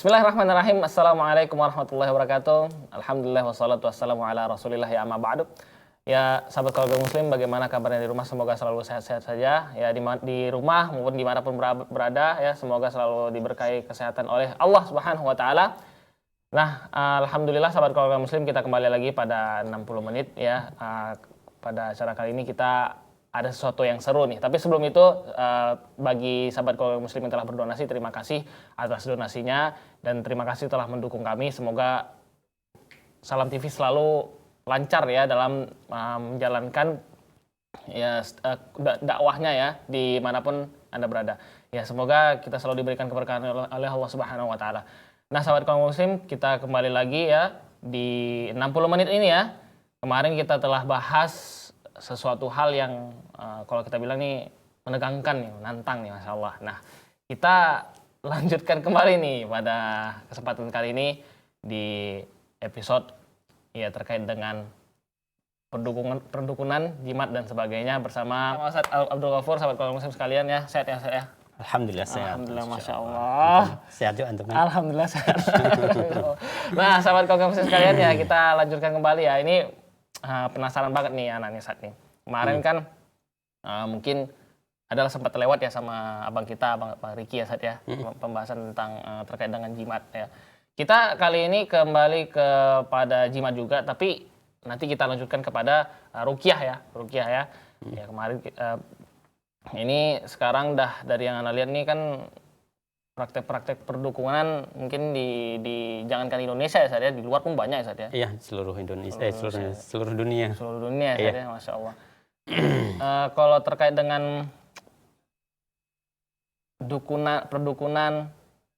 Bismillahirrahmanirrahim. Assalamualaikum warahmatullahi wabarakatuh. Alhamdulillah wassalatu wassalamu ala rasulillah ya amma ba'du. Ya sahabat keluarga muslim, bagaimana kabarnya di rumah? Semoga selalu sehat-sehat saja. Ya di rumah maupun dimanapun berada, ya semoga selalu diberkahi kesehatan oleh Allah Subhanahu Wa Taala. Nah, alhamdulillah sahabat keluarga muslim, kita kembali lagi pada 60 menit ya. Pada acara kali ini kita ada sesuatu yang seru nih. Tapi sebelum itu, bagi sahabat keluarga muslim yang telah berdonasi, terima kasih atas donasinya dan terima kasih telah mendukung kami. Semoga Salam TV selalu lancar ya dalam menjalankan ya dakwahnya ya dimanapun Anda berada. Ya semoga kita selalu diberikan keberkahan oleh Allah Subhanahu Wa Taala. Nah sahabat keluarga muslim, kita kembali lagi ya di 60 menit ini ya. Kemarin kita telah bahas sesuatu hal yang kalau kita bilang nih menegangkan nih, menantang nih, masya Allah. Nah, kita lanjutkan kembali nih pada kesempatan kali ini di episode ya terkait dengan perdukunan, jimat dan sebagainya bersama Ustaz Abdul Ghafur, sahabat keluarga muslim sekalian ya. Sehat ya, Ustaz ya? Alhamdulillah sehat. Alhamdulillah, masya Allah. Sehat juga antum. Alhamdulillah sehat. Nah, sahabat keluarga muslim sekalian ya, kita lanjutkan kembali ya. Ini penasaran banget nih anaknya saat ini. Kemarin kan mungkin adalah sempat lewat ya sama abang kita, Bang Riki ya Sat ya, pembahasan tentang terkait dengan jimat ya. Kita kali ini kembali kepada jimat juga, tapi nanti kita lanjutkan kepada ruqyah ya, Ya kemarin ini sekarang dah dari yang Anda lihat nih kan praktek-praktek perdukunan mungkin di jangankan Indonesia ya Sat ya, di luar pun banyak ya Sat ya. Iya, seluruh Indonesia, seluruh dunia. Seluruh dunia ya Sat ya, masya Allah. Kalau terkait dengan perdukunan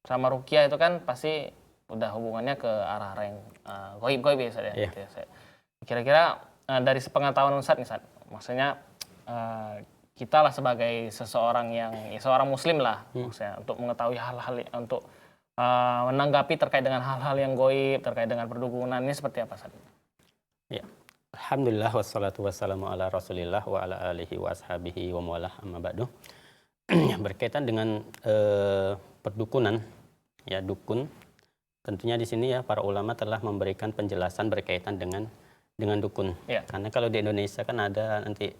sama ruqyah itu kan pasti udah hubungannya ke arah yang goib ya Sat ya. Iya. Gitu ya, Sat. Kira-kira dari sepengetahuan Ustaz nih Sat, maksudnya kita lah sebagai seseorang yang seorang muslim lah maksudnya untuk mengetahui hal-hal untuk menanggapi terkait dengan hal-hal yang goib terkait dengan perdukunan ini seperti apa Ustaz? Ya. Alhamdulillah wassalatu wassalamu ala rasulillah wa ala alihi wa ashabihi wa muwalah amma ba'du. Berkaitan dengan perdukunan ya, dukun, tentunya di sini ya para ulama telah memberikan penjelasan berkaitan dengan dukun. Ya. Karena kalau di Indonesia kan ada nanti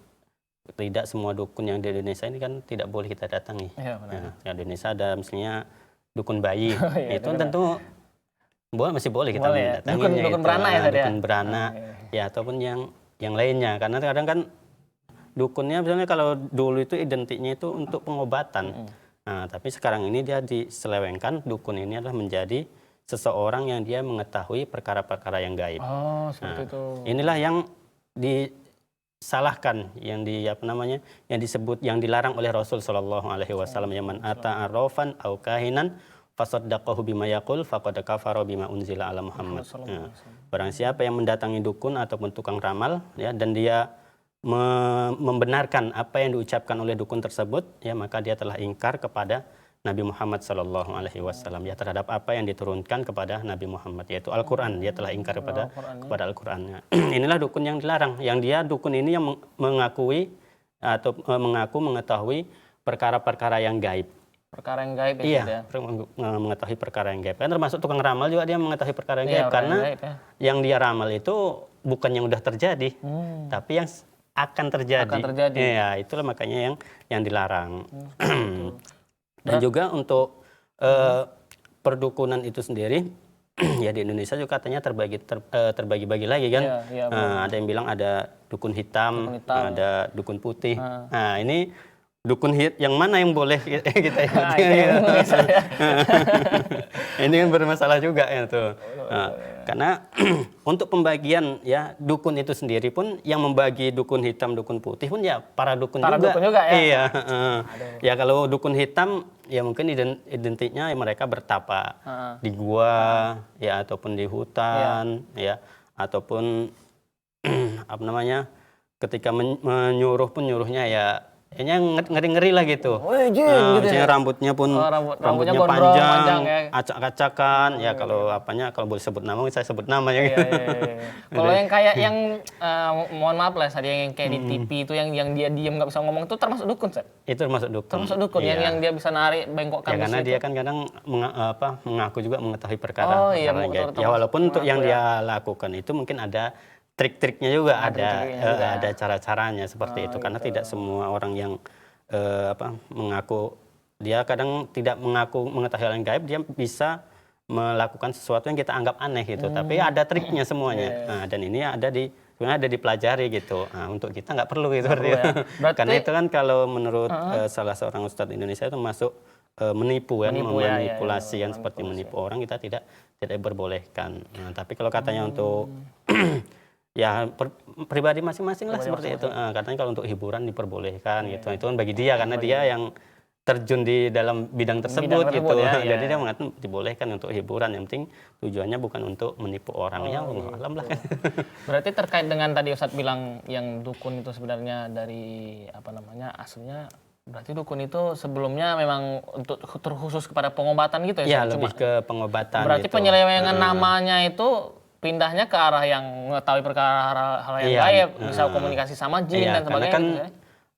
tidak semua dukun yang di Indonesia ini kan tidak boleh kita datangi. Ya, benar. Ya, di Indonesia ada misalnya dukun bayi. Ya, itu tentu masih boleh kita datangi. Dukun beranak ya tadi ya. Dukun beranak ya ataupun yang lainnya. Karena kadang kan dukunnya misalnya kalau dulu itu identiknya itu untuk pengobatan. Nah, tapi sekarang ini dia diselewengkan, dukun ini adalah menjadi seseorang yang dia mengetahui perkara-perkara yang gaib. Oh, seperti itu. Inilah yang disalahkan, yang disebut, yang dilarang oleh Rasul Shallallahu Alaihi Wasallam, yang man ata arrofan au kahinan fasaddaqahu bima yaqul faqad kafara bima unzila ala Muhammad. Nah, barang siapa yang mendatangi dukun ataupun tukang ramal ya, dan dia membenarkan apa yang diucapkan oleh dukun tersebut ya, maka dia telah ingkar kepada Nabi Muhammad Shallallahu Alaihi Wasallam ya, terhadap apa yang diturunkan kepada Nabi Muhammad, yaitu Al-Quran. Dia telah ingkar kepada Al-Quran. Inilah dukun yang dilarang, yang dia dukun ini yang mengakui atau mengaku mengetahui perkara-perkara yang gaib. Perkara yang gaib ya? Iya, mengetahui perkara yang gaib. Kan termasuk tukang ramal juga dia mengetahui perkara yang gaib, karena yang, gaib, ya. Yang dia ramal itu bukan yang udah terjadi, tapi yang akan terjadi. Iya, itulah makanya yang dilarang. Dan juga untuk perdukunan itu sendiri ya di Indonesia juga katanya terbagi-bagi lagi kan. Ya, ada yang bilang ada dukun hitam. Ada dukun putih. Nah, ini dukun yang mana yang boleh kita ikuti? Ini kan bermasalah juga ya tuh. Karena untuk pembagian ya dukun itu sendiri pun yang membagi dukun hitam, dukun putih pun ya para dukun juga. Ya. Iya. Ya kalau dukun hitam ya mungkin identiknya ya mereka bertapa di gua ya ataupun di hutan ya ataupun ketika menyuruh pun nyuruhnya ya ini ngeri-ngeri lah gitu. Gitu ya. Misalnya rambutnya pun rambutnya gondrong, panjang, ya. acak-acakan. Ya kalau apanya, kalau boleh sebut nama, saya sebut nama ya. Iya. Kalau yang kayak yang mohon maaf lah, tadi yang kayak di TV itu yang dia diam nggak bisa ngomong itu termasuk dukun, Seth? Itu termasuk dukun. Termasuk dukun yang dia bisa narik bengkokkan. Ya karena dia kan kadang mengaku juga mengetahui perkara yang gaib. Ya walaupun untuk yang dia lakukan itu mungkin ada trik-triknya juga, ada cara-caranya seperti itu. Karena tidak semua orang yang mengaku, dia kadang tidak mengaku mengetahui hal yang gaib, dia bisa melakukan sesuatu yang kita anggap aneh gitu. Tapi ada triknya semuanya. Nah, dan ini sebenarnya ada dipelajari gitu. Nah, untuk kita nggak perlu gitu. Ya. Karena itu kan kalau menurut salah seorang ustadz Indonesia itu masuk menipu kan, memanipulasi kan, seperti menipu orang, kita tidak diperbolehkan. Nah, tapi kalau katanya untuk ya pribadi masing-masing lah seperti itu. Katanya kalau untuk hiburan diperbolehkan gitu. Itu kan bagi dia karena dia yang terjun di dalam bidang tersebut gitu. Jadi dia mengatakan dibolehkan untuk hiburan, yang penting tujuannya bukan untuk menipu orang. Ya alam lah. Berarti terkait dengan tadi Ustadz bilang yang dukun itu sebenarnya dari aslinya, berarti dukun itu sebelumnya memang untuk terkhusus kepada pengobatan gitu ya? Iya, lebih ke pengobatan. Berarti gitu. penyelewengan namanya itu pindahnya ke arah yang mengetahui perkara hal yang gaib, bisa komunikasi sama jin dan sebagainya. Kan,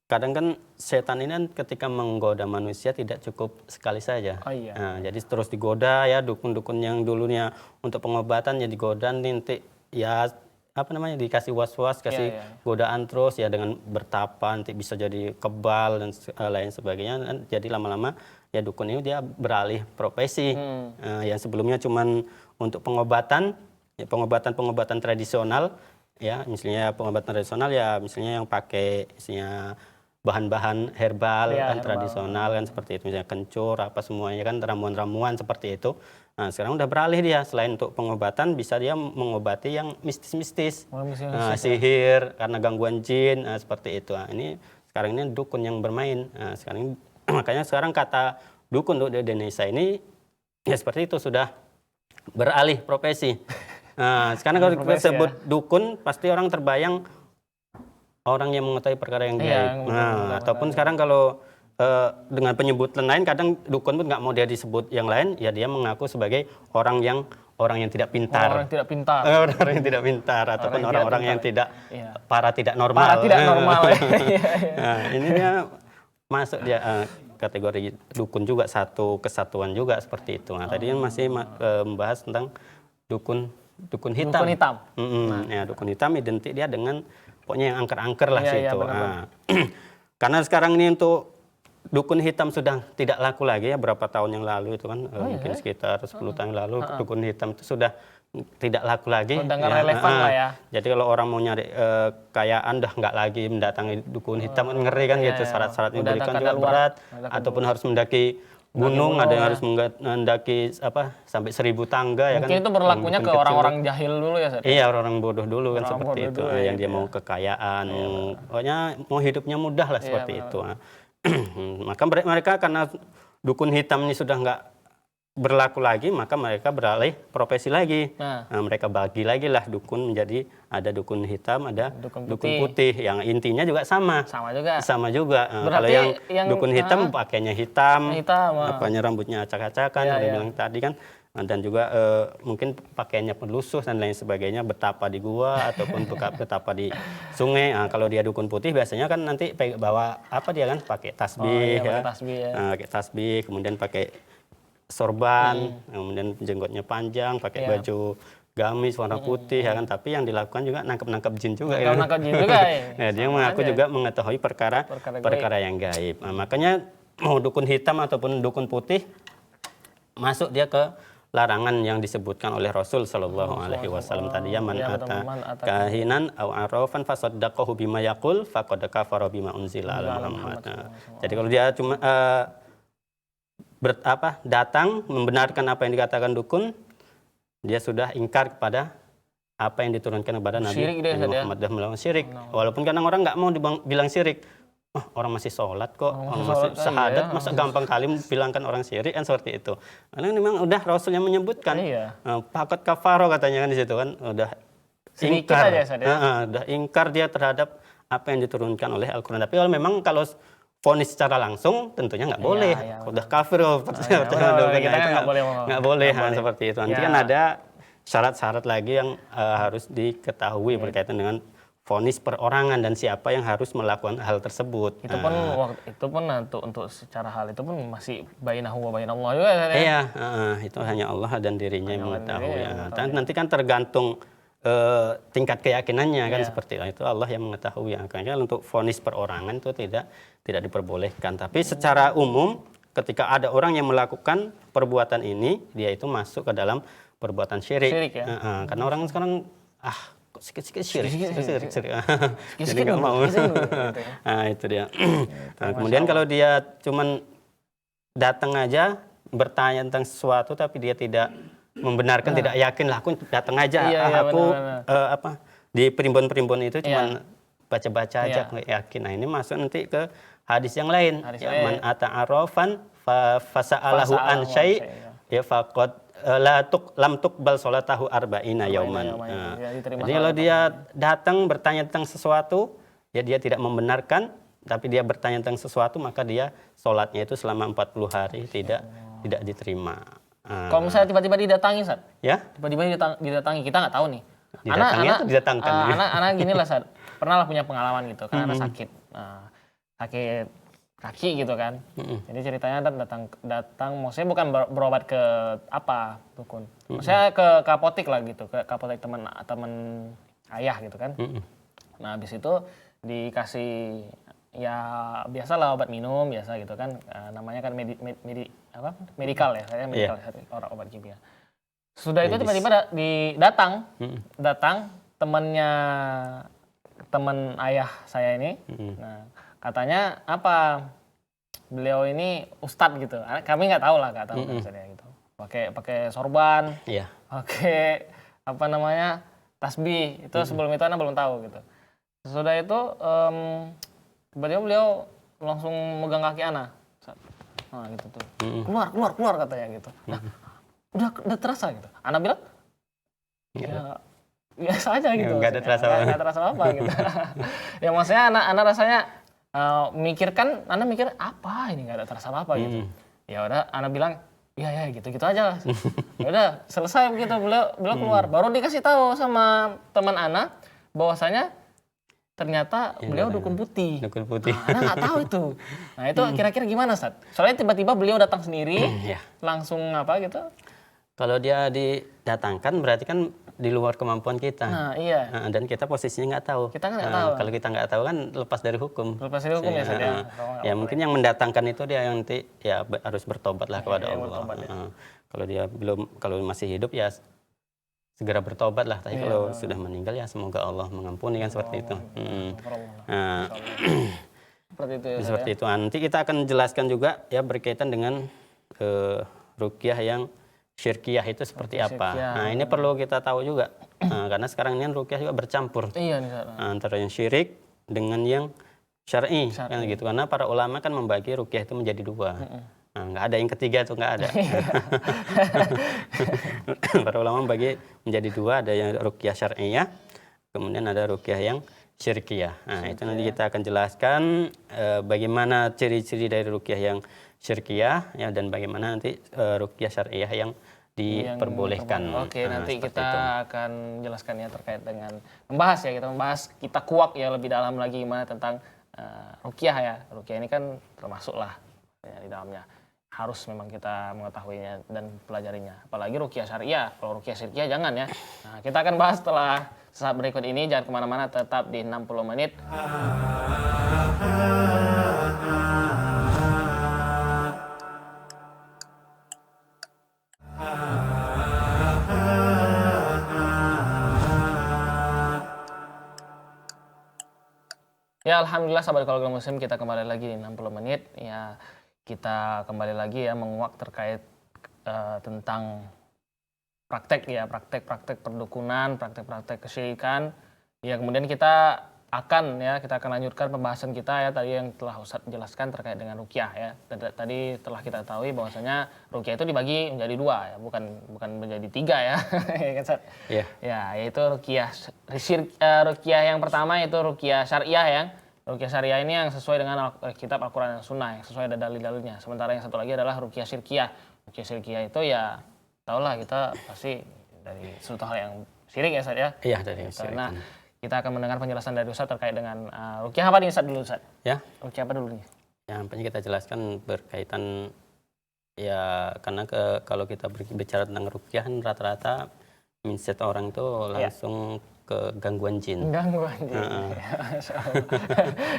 kadang kan setan ini kan ketika menggoda manusia tidak cukup sekali saja. Nah, jadi terus digoda ya, dukun-dukun yang dulunya untuk pengobatan ya digoda, nanti ya dikasih was-was, kasih godaan terus ya, dengan bertapa nanti bisa jadi kebal dan lain sebagainya. Jadi lama-lama ya dukun ini dia beralih profesi. Yang sebelumnya cuman untuk pengobatan tradisional ya, misalnya pengobatan tradisional ya, misalnya yang pakai misalnya bahan-bahan herbal tradisional kan, seperti itu, misalnya kencur apa semuanya kan, ramuan-ramuan seperti itu. Nah, sekarang udah beralih dia, selain untuk pengobatan bisa dia mengobati yang mistis-mistis, sihir karena gangguan jin, seperti itu. Nah, ini sekarang ini dukun yang bermain. Nah, makanya sekarang kata dukun di Indonesia ini ya seperti itu, sudah beralih profesi. Nah, sekarang kalau kita sebut dukun, pasti orang terbayang orang yang mengetahui perkara yang gaib. Ataupun sekarang kalau dengan penyebutan lain, kadang dukun pun nggak mau dia disebut yang lain, ya dia mengaku sebagai orang yang tidak pintar. Orang yang tidak pintar, ataupun orang-orang yang tidak normal. Nah, ini dia masuk dia kategori dukun juga, satu kesatuan juga seperti itu. Nah, tadi masih membahas tentang dukun hitam. Ya, dukun hitam identik dia dengan pokoknya yang angker-angker lah situ. Karena sekarang ini untuk dukun hitam sudah tidak laku lagi ya, berapa tahun yang lalu itu kan, mungkin sekitar 10 tahun yang lalu dukun hitam itu sudah tidak laku lagi. Udah nggak relevan lah ya. Jadi kalau orang mau nyari kekayaan udah nggak lagi mendatangi dukun hitam, kan ngeri kan gitu, syarat-syarat yang diberikan juga berat, ataupun harus mendaki gunung, ada yang harus mendaki sampai 1000 tangga. Mungkin ya kan, itu berlakunya ke orang-orang jahil dulu ya, Seth? Iya, orang bodoh dulu kan, seperti itu. Yang dia mau kekayaan, pokoknya mau hidupnya mudah lah seperti itu. Maka mereka karena dukun hitam ini sudah nggak berlaku lagi, maka mereka beralih profesi lagi. Nah, mereka bagi lagi lah dukun menjadi, ada dukun hitam, ada dukun putih. Yang intinya juga sama juga. Kalau yang dukun hitam pakainya hitam, apanya rambutnya acak-acakan, udah bilang tadi kan. Dan juga mungkin pakaiannya pelusuh dan lain sebagainya, betapa di gua ataupun betapa di sungai. Nah, kalau dia dukun putih biasanya kan nanti bawa dia kan, pakai tasbih, pakai tasbih, kemudian pakai sorban, kemudian jenggotnya panjang, pakai baju gamis warna putih ya kan. Tapi yang dilakukan juga nangkep jin juga. Ya, dia mengaku juga mengetahui perkara yang gaib. Nah, makanya mau dukun hitam ataupun dukun putih, masuk dia ke larangan yang disebutkan oleh Rasul Shallallahu Alaihi Wasallam tadi ya, man ata kahinan aw arafan fasaddaqahu bima yaqul faqad kafara bima unzila ala Muhammad. Jadi kalau dia cuma datang membenarkan apa yang dikatakan dukun, dia sudah ingkar kepada apa yang diturunkan kepada Nabi Muhammad, dan melakukan syirik. Walaupun kadang orang nggak mau dibilang syirik. Orang masih sholat kok, orang masih syahadat, masa gampang kali bilangkan orang syirik kan, seperti itu. Karena memang udah Rasul yang menyebutkan, faqad kafaro katanya kan di situ kan, udah ingkar, udah ingkar dia terhadap apa yang diturunkan oleh Al-Quran. Tapi kalau memang kalau vonis secara langsung tentunya nggak boleh. Udah kafir kita kan nggak boleh seperti itu. Nanti kan ada syarat-syarat lagi yang harus diketahui berkaitan dengan vonis perorangan dan siapa yang harus melakukan hal tersebut. Itu pun untuk secara hal itu pun masih bainahu wa bainallah juga ya. Iya, itu hanya Allah dan dirinya yang mengetahui. Nanti kan tergantung tingkat keyakinannya kan seperti itu, Allah yang mengetahui. Makanya untuk vonis perorangan itu tidak diperbolehkan. Tapi secara umum ketika ada orang yang melakukan perbuatan ini, dia itu masuk ke dalam perbuatan syirik. Karena orang sekarang sikit-sikit syirik. Jadi nggak mau. Nah itu dia. Nah, kemudian kalau dia cuman datang aja bertanya tentang sesuatu tapi dia tidak membenarkan, tidak yakin lah, aku datang aja, aku di primbon-primbon itu cuman baca-baca aja, nggak yakin. Nah ini masuk nanti ke hadis yang lain. Man ata'arofan fasa'alahu an syai' ya faqad lam tuqbal sholatahu arba'ina yauman. Jadi kalau dia datang bertanya tentang sesuatu, ya dia tidak membenarkan, tapi dia bertanya tentang sesuatu, maka dia sholatnya itu selama 40 hari tidak diterima. Kalau misalnya tiba-tiba didatangi, Sat? Ya? Tiba-tiba didatangi, kita nggak tahu nih. Didatangkan. Anak gini lah, Sat. Pernah lah punya pengalaman gitu, karena anak sakit. Sakit kaki gitu kan. Jadi ceritanya datang maksudnya bukan berobat ke apa dukun. Maksudnya ke apotek lah gitu, ke apotek teman ayah gitu kan. Nah, habis itu dikasih ya biasalah obat minum biasa gitu kan. Namanya kan medikal ya, saya medikal orang obat kimia. Sudah itu tiba-tiba datang teman ayah saya ini. Nah, katanya beliau ini ustadz gitu, kami nggak tahu maksudnya gitu, pakai sorban, pakai tasbih itu. Sebelum itu Ana belum tahu gitu. Sesudah itu tiba-tiba beliau langsung megang kaki Ana, nah gitu tuh, keluar katanya gitu. Nah udah terasa gitu. Ana bilang ya biasa aja gitu, nggak ada terasa apa gitu. Ya maksudnya Ana rasanya Ana mikir apa ini, nggak ada terasa apa gitu. Ya udah Ana bilang ya gitu aja lah. Ya udah selesai begitu, beliau keluar, baru dikasih tahu sama teman Ana bahwasanya ternyata beliau dukun putih. Ana nggak tahu itu. Nah itu kira-kira gimana, Sat? Soalnya tiba-tiba beliau datang sendiri, langsung apa gitu. Kalau dia didatangkan berarti kan di luar kemampuan kita. Nah, iya. Dan kita posisinya nggak tahu. Kita nggak tahu. Kalau kita nggak tahu kan lepas dari hukum. Lepas dari hukum ya mungkin yang mendatangkan itu dia yang nanti ya harus bertobat lah kepada Allah. Kalau dia kalau masih hidup ya segera bertobat lah. Tapi kalau sudah meninggal ya semoga Allah mengampuni kan seperti itu. Seperti itu. Nanti kita akan jelaskan juga ya berkaitan dengan ruqyah yang syirkiyah itu seperti apa. Nah ini perlu kita tahu juga, karena sekarang ini ruqyah juga bercampur antara yang syirik dengan yang syar'i kan gitu. Karena para ulama kan membagi ruqyah itu menjadi dua. Nah, nggak ada yang ketiga itu nggak ada. Para ulama membagi menjadi dua, ada yang ruqyah syar'iyah, kemudian ada ruqyah yang syirkiyah. Nah itu nanti kita akan jelaskan bagaimana ciri-ciri dari ruqyah yang syirkiyah ya, dan bagaimana nanti ruqyah syar'iyah yang diperbolehkan. Oke, nanti kita akan jelaskan ya terkait dengan membahas kita kuak ya lebih dalam lagi gimana tentang ruqyah ya. Ruqyah ini kan termasuk lah ya, di dalamnya harus memang kita mengetahuinya dan pelajarinya. Apalagi ruqyah syariah. Kalau ruqyah syirkiyah jangan ya. Nah, kita akan bahas setelah saat berikut ini. Jangan kemana-mana, tetap di 60 menit. Ya alhamdulillah sahabat keluarga muslim, kita kembali lagi di 60 menit. Ya kita kembali lagi ya menguak terkait tentang praktek perdukunan, praktek kesyirikan. Ya kemudian kita akan lanjutkan pembahasan kita ya tadi yang telah Ustadz jelaskan terkait dengan ruqyah ya. Tadi telah kita ketahui bahwasanya ruqyah itu dibagi menjadi dua ya, bukan menjadi tiga ya. Ya yaitu ruqyah yang pertama yaitu ruqyah syariah yang Ruqyah syariah ini yang sesuai dengan kitab Al-Quran dan Sunnah, yang sesuai ada dalil-dalilnya. Sementara yang satu lagi adalah ruqyah syirkiyah. Ruqyah syirkiyah itu ya tahulah kita pasti dari suatu hal yang syirik ya Ustaz ya. Iya, dari syirik. Nah, kita akan mendengar penjelasan dari Ustaz terkait dengan ruqyah apa nih Ustaz dulu Ustaz? Ya. Ruqyah apa dulu nih? Yang penting kita jelaskan berkaitan ya karena kalau kita berbicara tentang ruqyah kan rata-rata mindset orang itu langsung ke gangguan jin. Gangguan jin.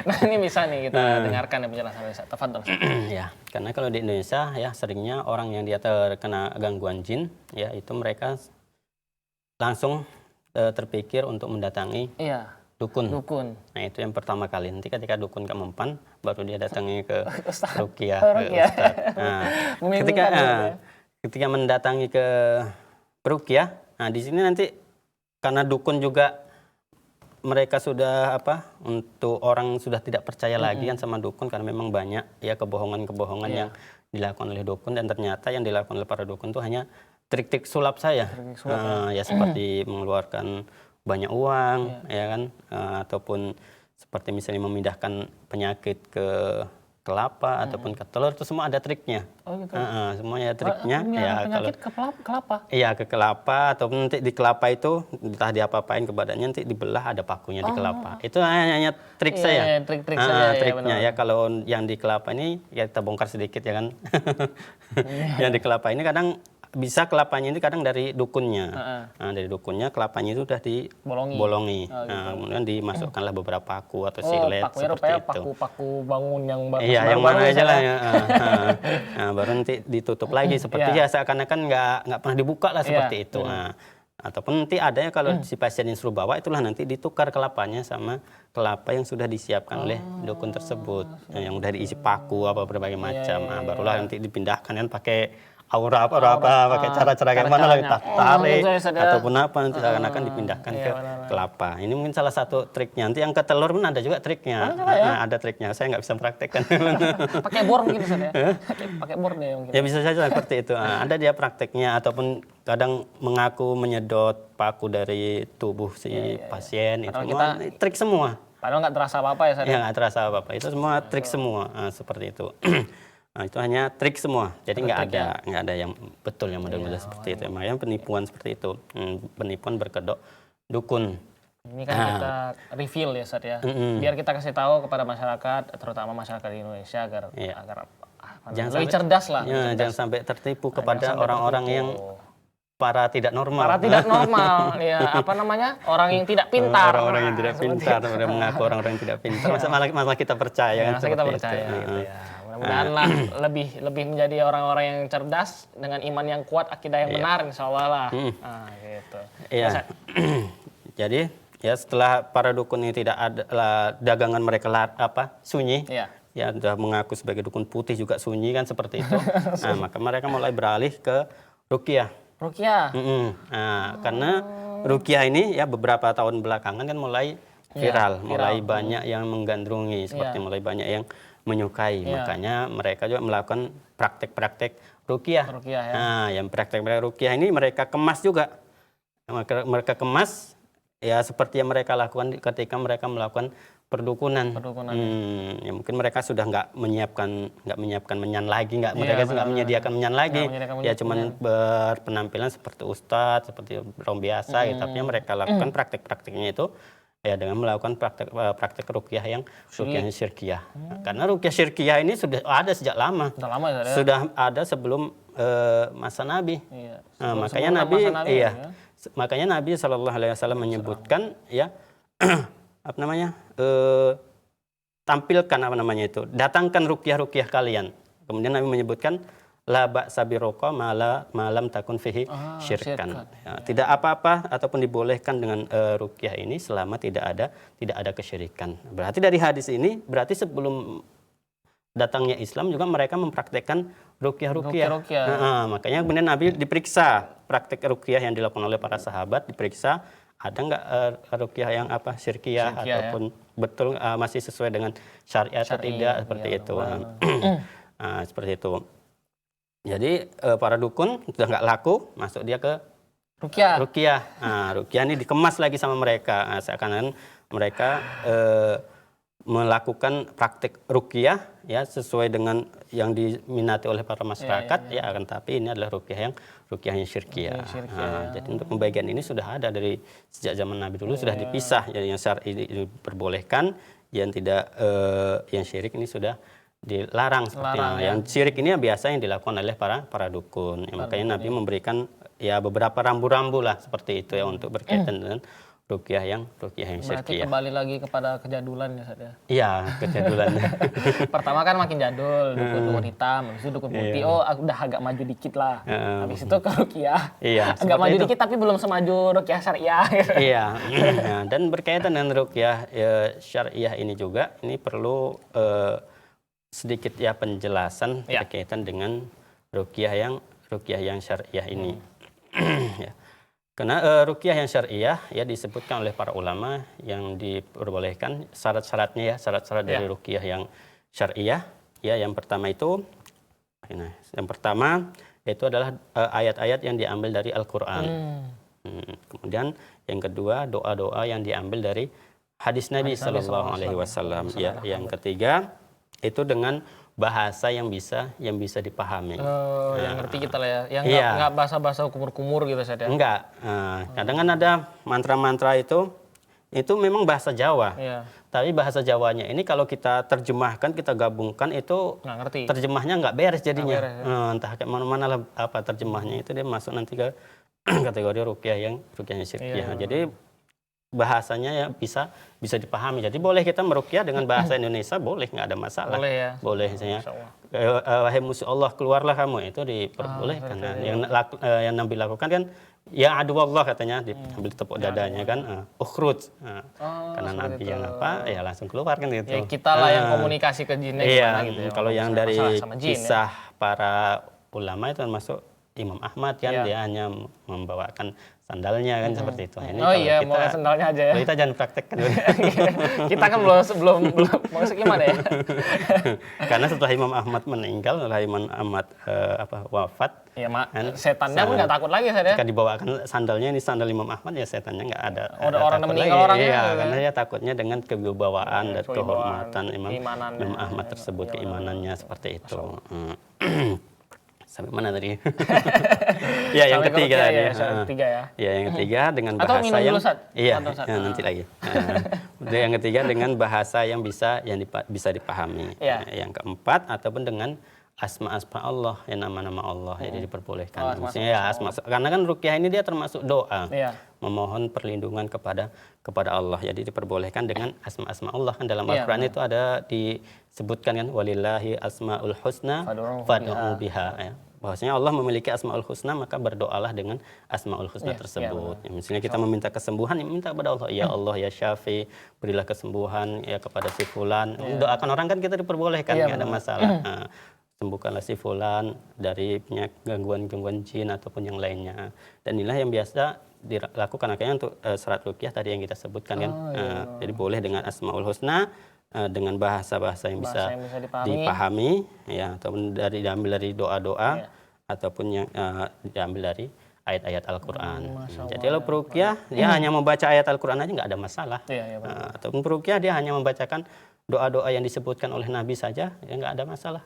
Nah ini bisa nih kita dengarkan ya penjelasan dari Ustaz. Tafadhol. Ya, karena kalau di Indonesia ya seringnya orang yang dia terkena gangguan jin ya itu mereka langsung terpikir untuk mendatangi dukun. Nah itu yang pertama kali. Nanti ketika dukun gak mempan, baru dia datangi ke ruqyah. Nah, ketika mendatangi ke ruqyah, nah di sini nanti karena dukun juga mereka sudah untuk orang sudah tidak percaya lagi kan sama dukun karena memang banyak ya kebohongan-kebohongan yang dilakukan oleh dukun dan ternyata yang dilakukan oleh para dukun itu hanya trik-trik sulap saya. Ya seperti mengeluarkan banyak uang ya kan ataupun seperti misalnya memindahkan penyakit ke kelapa ataupun ke telur itu semua ada triknya. Oh gitu. Semuanya triknya ya penyakit kalau ke kelapa. Iya ke kelapa ataupun nanti di kelapa itu entah diapa-apain ke badannya nanti dibelah ada pakunya di kelapa. Itu hanya trik saya. Trik-trik saja triknya ya kalau yang di kelapa ini ya kita bongkar sedikit ya kan. Yang di kelapa ini kadang bisa kelapanya ini kadang dari dukunnya. Nah, dari dukunnya kelapanya itu sudah dibolongi. Nah, kemudian dimasukkanlah beberapa paku atau silet seperti itu. Paku bangun yang bagus. Iya, yang mana aja lah ya. Nah, baru nanti ditutup lagi seperti ya seakan-akan nggak pernah dibuka lah seperti itu. Nah, ataupun nanti adanya kalau si pasien yang suruh bawa itulah nanti ditukar kelapanya sama kelapa yang sudah disiapkan oleh dukun tersebut. Yang udah diisi paku apa berbagai macam. Nah, barulah nanti dipindahkan kan pakai aura apa pakai cara-cara kayak mana lagi tarik ataupun apa nanti akan dipindahkan ke kelapa. Ini mungkin salah satu triknya. Nanti yang ke telur pun ada juga triknya. Ada triknya. Saya nggak bisa praktekkan. Pakai bor mungkin Ustaz ya. Pakai bor deh mungkin. Ya bisa saja seperti itu. Ada dia prakteknya ataupun kadang mengaku menyedot paku dari tubuh si pasien itu semua trik semua. Padahal nggak terasa apa-apa ya Ustaz. Ya nggak terasa apa-apa. Itu semua trik semua seperti itu. Nah, itu hanya trik semua, jadi nggak ada yang betul yang model-model seperti itu. Makanya penipuan seperti itu, penipuan berkedok dukun. Ini kan kita reveal ya Ustaz ya, biar kita kasih tahu kepada masyarakat, terutama masyarakat di Indonesia agar lebih cerdas lah. Ya, jangan sampai tertipu kepada orang-orang yang para tidak normal. Para tidak normal, ya apa namanya orang yang tidak pintar. Orang-orang yang tidak pintar, mengaku orang-orang yang tidak pintar. Masalah kita percaya kan? Kita percaya. Gitu ya. Mudah-mudahan lebih menjadi orang-orang yang cerdas dengan iman yang kuat, akidah yang benar, insya Allah lah. Gitu. Iya. Jadi ya setelah para dukun ini tidak ada dagangan mereka sunyi, ya sudah mengaku sebagai dukun putih juga sunyi kan seperti itu. Nah maka mereka mulai beralih ke ruqyah. Karena ruqyah ini ya beberapa tahun belakangan kan mulai viral. Mulai banyak yang menggandrungi, seperti mulai banyak yang menyukai. Makanya mereka juga melakukan praktek-praktek ruqyah. Nah, yang praktek-praktek ruqyah ini mereka kemas juga. Mereka kemas ya seperti yang mereka lakukan ketika mereka melakukan perdukunan. Ya mungkin mereka sudah nggak menyiapkan menyan lagi, mereka nggak menyediakan menyan lagi. Ya cuman berpenampilan seperti ustadz, seperti orang biasa gitu. Tapi mereka lakukan praktek-prakteknya itu ya dengan melakukan praktek ruqyah yang ruqyah syirkiyah. Karena ruqyah syirkiyah ini sudah ada sejak lama. Sudah ada sebelum masa Nabi. Makanya makanya Nabi SAW menyebutkan ya tampilkan datangkan ruqyah kalian. Kemudian Nabi menyebutkan la ba'sa biruqa malam takun fihi syirkan. Tidak apa-apa ataupun dibolehkan dengan ruqyah ini selama tidak ada kesyirikan. Berarti dari hadis ini berarti sebelum datangnya Islam juga mereka mempraktekkan ruqyah. Makanya kemudian Nabi diperiksa praktek ruqyah yang dilakukan oleh para sahabat, diperiksa ada nggak ruqyah yang syirkiyah ataupun betul masih sesuai dengan syariat atau tidak seperti itu. Seperti itu. Jadi para dukun sudah nggak laku, masuk dia ke ruqyah. Ruqyah ini dikemas lagi sama mereka. Seakan-akan mereka melakukan praktik ruqyah ya sesuai dengan yang diminati oleh para masyarakat ya akan tapi ini adalah ruqyah yang syirkiyah. Jadi untuk pembagian ini sudah ada dari sejak zaman Nabi dulu sudah dipisah ya, yang syar'i diperbolehkan, yang tidak yang syirik ini sudah dilarang seperti yang syirik ini biasa yang dilakukan oleh para dukun. Ya, makanya Nabi memberikan ya beberapa rambu-rambu lah seperti itu ya untuk berkaitan dengan ruqyah yang syirkiyah. Berarti kembali lagi kepada kejadulan ya Ustaz ya. Iya, kejadulan. Pertama kan makin jadul, dukun hitam, habis itu dukun putih. Oh, udah agak maju dikit lah. Habis itu ke ruqyah. Iya, agak maju dikit tapi belum semaju ruqyah syariah. Iya. Nah, dan berkaitan dengan ruqyah syariah ini juga ini perlu sedikit ya penjelasan berkaitan dengan ruqyah yang syariah ini. Ya. Karena ruqyah yang syariah ya disebutkan oleh para ulama yang diperbolehkan syarat-syaratnya ya, syarat-syarat dari ruqyah yang syariah ya, yang pertama itu itu adalah ayat-ayat yang diambil dari Al-Qur'an. Kemudian yang kedua doa-doa yang diambil dari hadis Nabi sallallahu alaihi wasallam ya. Yang ketiga itu dengan bahasa yang bisa dipahami. Yang ngerti kita lah ya. Yang enggak bahasa-bahasa kumur-kumur gitu saja. Enggak. Kadang kan ada mantra-mantra itu memang bahasa Jawa. Tapi bahasa Jawanya ini kalau kita terjemahkan, kita gabungkan itu nggak ngerti. Terjemahnya nggak beres jadinya. Entah kayak mana-mana lah apa terjemahnya itu dia masuk nanti ke kategori ruqyah yang syirkiyah. Jadi bahasanya ya bisa dipahami. Jadi boleh kita meruqyah dengan bahasa Indonesia, boleh, nggak ada masalah. Boleh ya. Boleh misalnya wahai musuh Allah keluarlah kamu, itu diperbolehkan. Yang Nabi lakukan kan ya aduwallah katanya, diambil tepuk dadanya kan ukhruj. Karena Nabi yang ya langsung keluar kan gitu. Ya kita lah yang komunikasi ke jinnya gimana gitu ya. Kalau yang dari kisah para ulama itu termasuk Imam Ahmad kan dia hanya membawakan sandalnya kan seperti itu. Ini mau sandalnya aja ya. Kita jangan praktekkan. Kita kan belum masuk gimana ya? Karena setelah Imam Ahmad meninggal, setelah Imam Ahmad wafat, ya setannya pun nggak takut lagi saya. Ketika dibawakan sandalnya, ini sandal Imam Ahmad ya setannya nggak ada. Orang meninggal orangnya. Iya, karena dia takutnya dengan kewibawaan dan kehormatan Imam Ahmad tersebut, keimanannya seperti itu. Sampai mana tadi? Ya yang ketiga tadi. Ya yang ketiga dengan bahasa yang nanti lagi. Yang ketiga dengan bahasa yang bisa dipahami. Yang keempat ataupun dengan asma-asma Allah, nama-nama Allah jadi diperbolehkan. Maksudnya ya asma, karena kan ruqyah ini dia termasuk doa. Memohon perlindungan kepada Allah. Jadi diperbolehkan dengan asma-asma Allah kan dalam Al-Qur'an itu ada disebutkan kan walillahi asmaul husna fad'u biha ya. Bahwasanya Allah memiliki asmaul husna, maka berdoalah dengan asmaul husna tersebut. Ya, misalnya kita meminta kesembuhan, ya minta kepada Allah, ya Allah ya Syafi, berilah kesembuhan ya kepada si fulan. Doakan orang kan kita diperbolehkan, nggak ada masalah. Sembuhkanlah si fulan dari gangguan jin ataupun yang lainnya. Dan inilah yang biasa dilakukan akhirnya untuk syarat ruqyah tadi yang kita sebutkan kan. Jadi boleh dengan asmaul husna, dengan bahasa-bahasa yang bisa dipahami ya, ataupun diambil dari doa-doa ataupun yang diambil dari ayat-ayat Al-Qur'an. Jadi kalau ruqyah dia hanya membaca ayat Al-Qur'an aja nggak ada masalah. Ataupun ruqyah dia hanya membacakan doa-doa yang disebutkan oleh Nabi saja ya nggak ada masalah.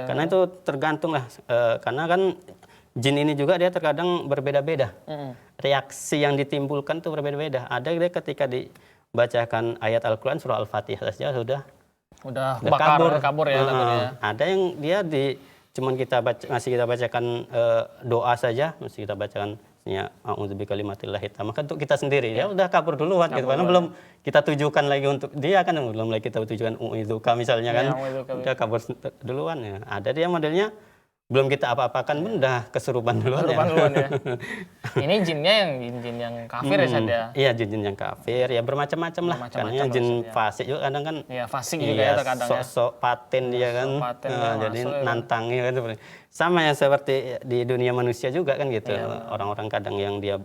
Karena itu tergantung lah, karena kan jin ini juga dia terkadang berbeda-beda. Reaksi yang ditimbulkan tuh berbeda-beda. Ada dia ketika dibacakan ayat Al-Qur'an surah Al-Fatihah saja sudah kabur ya. Ada yang dia cuman ngasih kita bacakan doa saja, mesti kita bacakan ya a'udzubika kalimatillahi tammah kan untuk kita sendiri ya udah kabur duluan gitu, karena belum kita tujukan lagi untuk dia kan, belum lagi kita tujukan u'idzuka misalnya kan udah kabur duluan ya. Ada dia modelnya belum kita apa-apakan pun udah kesurupan duluan ya. Ini jinnya jin yang kafir ya Sad ya? Iya, jin yang kafir ya bermacam-macam lah. Karena yang jin fasik juga kadang kan. Iya, fasik juga ya terkadang ya. Sok-sok paten dia kan. Jadi nantangi kan seperti. Sama yang seperti di dunia manusia juga kan gitu. Orang-orang kadang yang dia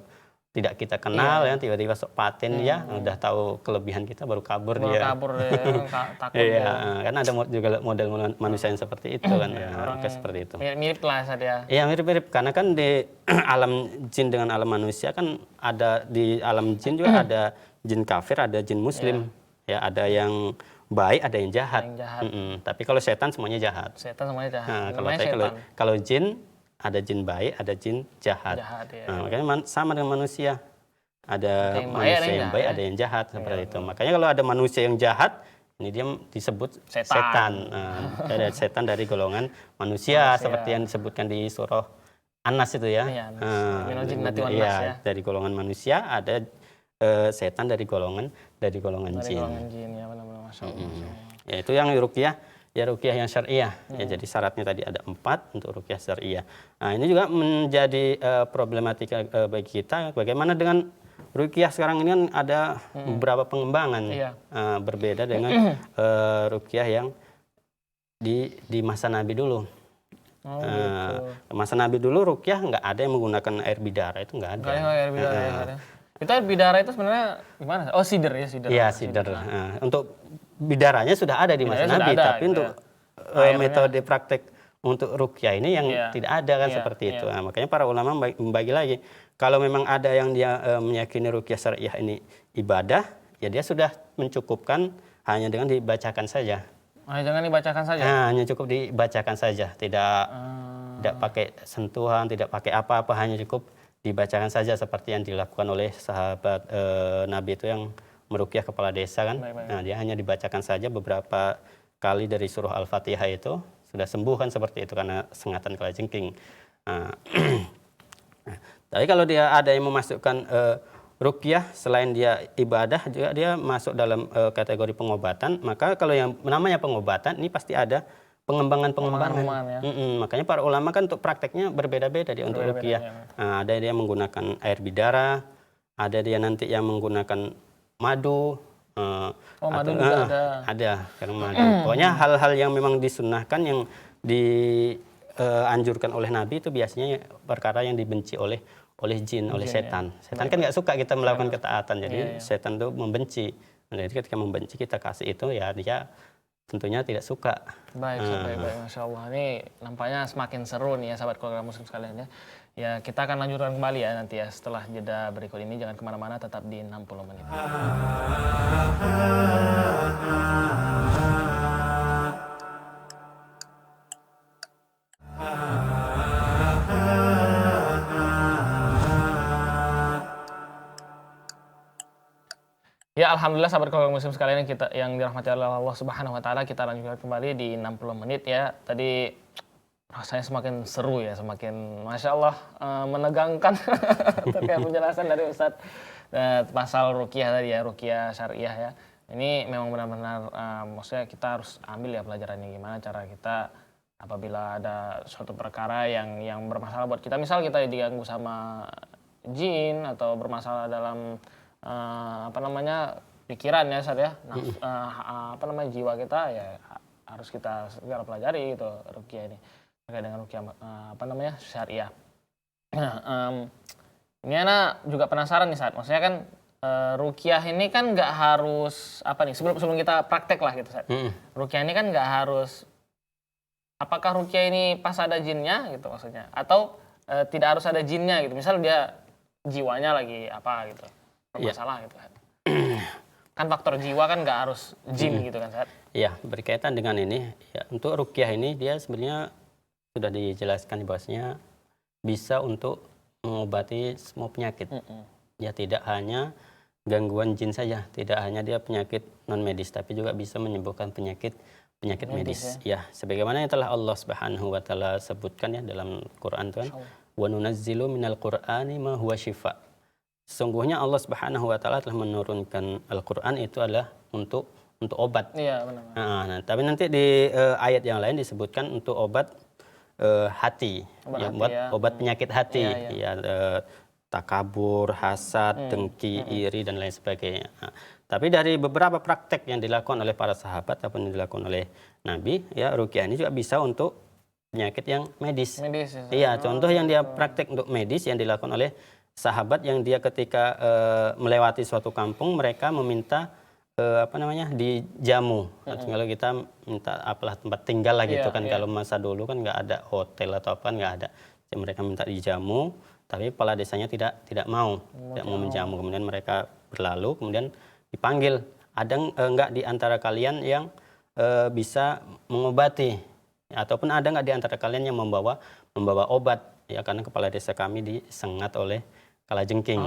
tidak kita kenal ya, tiba-tiba sok paten ya, udah tahu kelebihan kita baru kabur dia. Takut dia. Kan ada juga model manusia yang seperti itu kan, seperti itu. Mirip lah saja. Iya mirip-mirip, karena kan di alam jin dengan alam manusia kan ada, di alam jin juga ada jin kafir, ada jin muslim. Ya ada yang baik, ada yang jahat. Yang jahat. Tapi kalau setan semuanya jahat. Setan semuanya jahat. Kalau jin, ada jin baik, ada jin jahat. Ya. Makanya sama dengan manusia. Ada manusia yang baik, ada yang jahat seperti itu. Makanya kalau ada manusia yang jahat, ini dia disebut setan. Ada setan dari golongan manusia seperti yang disebutkan di surah An-Nas itu ya. Iya, dari golongan manusia, ada setan dari golongan jin. Ya, benar-benar, Masya Allah. Ya, itu yang ruqyah, ya ruqyah yang syariah. Ya, jadi syaratnya tadi ada 4 untuk ruqyah syariah. Nah, ini juga menjadi problematika bagi kita. Bagaimana dengan ruqyah sekarang ini kan ada beberapa pengembangan berbeda dengan ruqyah yang di masa Nabi dulu. Masa Nabi dulu ruqyah nggak ada yang menggunakan air bidara, itu nggak ada. Nggak ada air bidara, Itu air bidara itu sebenarnya gimana? Oh, sidr ya, sidr. Iya, sidr. Untuk bidaranya sudah ada di masa Nabi, tapi untuk metode praktek untuk ruqyah ini yang tidak ada kan seperti itu. Nah, makanya para ulama membagi lagi. Kalau memang ada yang dia meyakini ruqyah syariah ini ibadah, ya dia sudah mencukupkan hanya dengan dibacakan saja. Jangan dibacakan saja. Hanya cukup dibacakan saja, tidak pakai sentuhan, tidak pakai apa-apa, hanya cukup dibacakan saja seperti yang dilakukan oleh sahabat Nabi itu yang meruqyah kepala desa kan. Nah, dia hanya dibacakan saja beberapa kali dari surah Al-Fatihah itu sudah sembuh kan seperti itu karena sengatan kalajengking. Tapi kalau dia ada yang memasukkan ruqyah selain dia ibadah juga dia masuk dalam kategori pengobatan, maka kalau yang namanya pengobatan ini pasti ada pengembangan. Ya. Makanya para ulama kan untuk prakteknya berbeda-beda dia untuk ruqyah. Ada yang menggunakan air bidara, ada dia nanti yang menggunakan madu. Madu juga ada karena madu. Pokoknya hal-hal yang memang disunnahkan yang dianjurkan oleh Nabi itu biasanya perkara yang dibenci oleh jin, oleh setan. Setan kan nggak suka kita melakukan ketaatan, jadi setan itu membenci. Jadi ketika membenci kita kasih itu, ya dia tentunya tidak suka. Baik, Masya Allah. Ini nampaknya semakin seru nih ya sahabat keluarga muslim sekalian ya. Ya, kita akan lanjutkan kembali ya nanti ya setelah jeda berikut ini. Jangan kemana-mana, tetap di 60 menit. Ya, alhamdulillah sahabat keluarga muslim sekalian yang dirahmati oleh Allah Subhanahu wa taala, kita lanjutkan kembali di 60 menit ya. Tadi rasanya semakin seru ya, semakin Masya Allah menegangkan terkait penjelasan dari Ustadz pasal ruqyah tadi ya, ruqyah syariah ya. Ini memang benar-benar maksudnya kita harus ambil ya pelajarannya, gimana cara kita apabila ada suatu perkara yang bermasalah buat kita, misal kita diganggu sama jin atau bermasalah dalam pikiran ya Ustaz ya. Jiwa kita ya harus kita segera pelajari gitu ruqyah ini terkait dengan ruqyah syariah. Ini Ana juga penasaran nih Ustaz. Maksudnya kan ruqyah ini kan nggak harus sebelum kita praktek lah gitu Ustaz. Ruqyah ini kan nggak harus, apakah ruqyah ini pas ada jinnya gitu maksudnya, atau tidak harus ada jinnya gitu. Misal dia jiwanya lagi gitu. Bermasalah gitu kan. Kan faktor jiwa kan nggak harus jin gitu kan Ustaz. Iya, berkaitan dengan ini ya, untuk ruqyah ini dia sebenarnya sudah dijelaskan bahwasanya bisa untuk mengobati semua penyakit. Ya, tidak hanya gangguan jin saja, tidak hanya dia penyakit non medis, tapi juga bisa menyembuhkan penyakit medis. Ya, sebagaimana yang telah Allah Subhanahu wa taala sebutkan ya dalam Quran Tuhan, wa nunazzilu minal Qur'ani ma huwa syifa. Sesungguhnya Allah Subhanahu wa taala telah menurunkan Al-Qur'an itu adalah untuk obat. Iya, benar. Nah, tapi nanti di ayat yang lain disebutkan untuk obat hati, obat penyakit hati, takabur, hasad, dengki, iri dan lain sebagainya. Nah, tapi dari beberapa praktek yang dilakukan oleh para sahabat ataupun yang dilakukan oleh Nabi, ya ruqyah ini juga bisa untuk penyakit yang medis. Iya, contoh yang dia praktek untuk medis yang dilakukan oleh sahabat yang dia ketika melewati suatu kampung, mereka meminta dijamu. Kalau kita minta tempat tinggal lah gitu kan. Kalau masa dulu kan nggak ada hotel atau apa, nggak ada. Jadi mereka minta dijamu, tapi kepala desanya tidak mau menjamu. Kemudian mereka berlalu, kemudian dipanggil ada enggak di antara kalian yang bisa mengobati, ataupun ada nggak di antara kalian yang membawa obat, ya karena kepala desa kami disengat oleh kalajengking.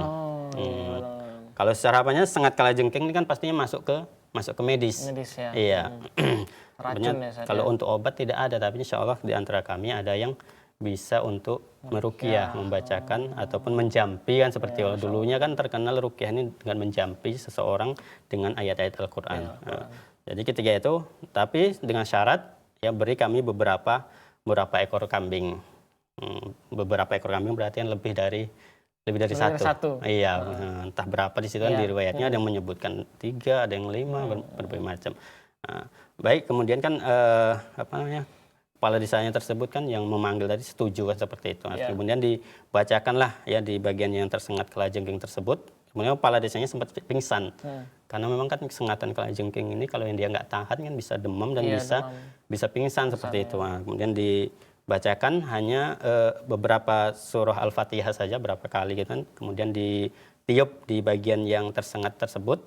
Kalau secara apanya sengat kalajengking ini kan pastinya masuk ke medis. Ya. Iya. Racun ya, kalau untuk obat tidak ada, tapi insya Allah di antara kami ada yang bisa untuk meruqyah, membacakan ataupun menjampi kan seperti dulunya kan terkenal ruqyah ini dengan menjampi seseorang dengan ayat-ayat Al-Qur'an. Jadi ketika itu, tapi dengan syarat ya beri kami beberapa ekor kambing. Beberapa ekor kambing berarti yang lebih dari satu. Iya, entah berapa di situ kan di riwayatnya ada yang menyebutkan 3, ada yang 5, berbagai macam. Baik, kemudian kan kepala desanya tersebut kan yang memanggil tadi setuju kan seperti itu. Kemudian dibacakanlah ya di bagian yang tersengat kalajengking tersebut. Kemudian kepala desanya sempat pingsan. Karena memang kan kesengatan kalajengking ini kalau yang dia nggak tahan kan bisa demam dan bisa pingsan seperti itu. Nah, kemudian dibacakan hanya beberapa surah Al-Fatihah saja berapa kali gitu kan. Kemudian ditiup di bagian yang tersengat tersebut.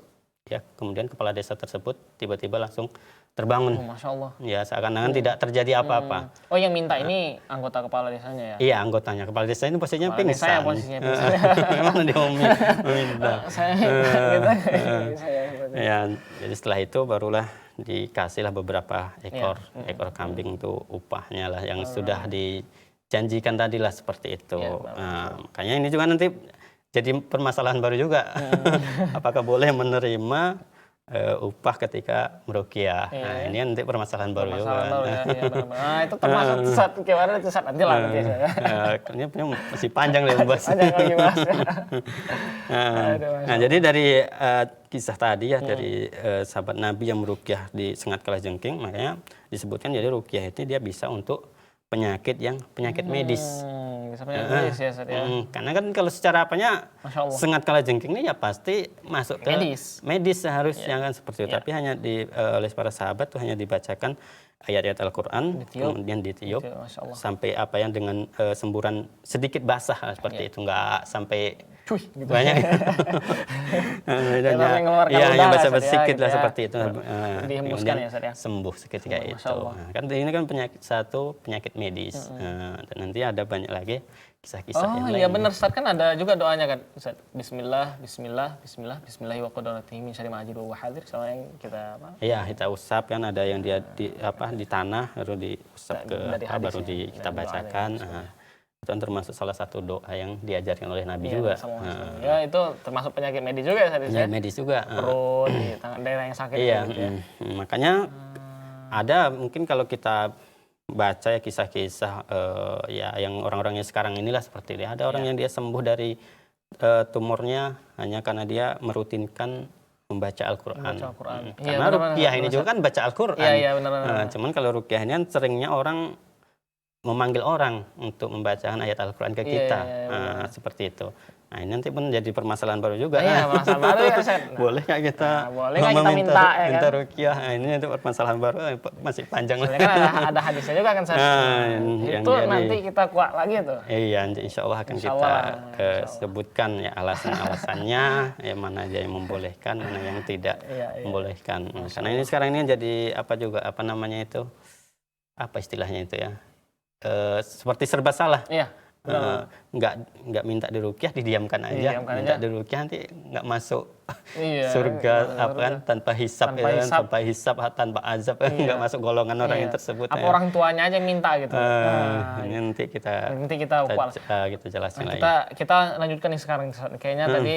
Ya, kemudian kepala desa tersebut tiba-tiba langsung terbangun. Masya Allah. Ya, seakan-akan tidak terjadi apa-apa. Oh, yang minta ini anggota kepala desanya ya? Iya, anggotanya. Kepala desa ini posisinya pingsan. Saya posisinya pingsan. Memang dia meminta. Ya, jadi setelah itu barulah dikasihlah beberapa ekor kambing itu upahnya lah yang sudah dijanjikan tadi lah seperti itu. Makanya ini juga nanti jadi permasalahan baru juga. Apakah boleh menerima upah ketika meruqyah? Nah, ini nanti permasalahan baru juga. Nah, itu termasuk satu gimana itu saat nanti lah nanti saya. Ini masih panjang deh bahas. Nah, jadi dari kisah tadi ya dari sahabat Nabi yang meruqyah di sengat kalajengking, makanya disebutkan jadi ruqyah itu dia bisa untuk penyakit medis. Bisa penyakit medis ya, Ustaz ya. Karena kan kalau secara apanya sengat kalajengking ini ya pasti masuk ke medis seharusnya kan seperti itu. Tapi hanya oleh para sahabat tuh hanya dibacakan ayat-ayat Al-Qur'an, kemudian ditiup sampai apa yang dengan semburan sedikit basah seperti itu, enggak sampai gitu. Banyak. Hanya baca sedikit lah seperti itu. Dihembuskan ya, Ustaz ya. Sembuh seketika itu. Kan ini kan penyakit medis. Dan nanti ada banyak lagi kisah-kisah yang lain. Oh iya benar, Ustaz, kan ada juga doanya kan, Ustaz. Bismillah wa qudratihi min syarri ma ajidu wa hadir, sama yang kita apa? Iya, kita usap kan, ada yang dia di tanah baru diusap baru kita bacakan. Itu termasuk salah satu doa yang diajarkan oleh Nabi juga. Ya, itu termasuk penyakit medis juga ya, ya medis juga. Perut, di daerah yang sakit. Iya, makanya ada mungkin kalau kita baca ya kisah-kisah ya yang orang-orangnya sekarang inilah seperti ini. Ada orang yang dia sembuh dari tumornya hanya karena dia merutinkan membaca Al-Qur'an. Karena ruqyah ini juga kan baca Al-Qur'an. Iya, benar. Cuman kalau ruqyah ini kan seringnya orang memanggil orang untuk membacakan ayat Al-Qur'an ke kita. Seperti itu. Nah, ini nanti pun jadi permasalahan baru juga. Iya, permasalahan baru ya, Ustaz. Boleh nggak kita minta ruqyah? Nah, ini nanti permasalahan baru masih panjang lah. Kan ada hadisnya juga kan, Ustaz. Itu nanti kita kuak lagi tuh. Iya, insya Allah akan kita sebutkan ya alasan-alasannya, ya mana aja yang membolehkan, mana yang tidak membolehkan. Karena ini sekarang ini jadi apa namanya itu? Apa istilahnya itu ya? Seperti serba salah. Iya. Nggak minta diruqyah, didiamkan aja. Minta diruqyah nanti nggak masuk surga kan tanpa hisab, tanpa azab, nggak masuk golongan orang yang tersebut. Apa orang tuanya aja minta gitu. Ini nanti kita jelasin lagi. Kita lanjutkan nih sekarang. Kayaknya tadi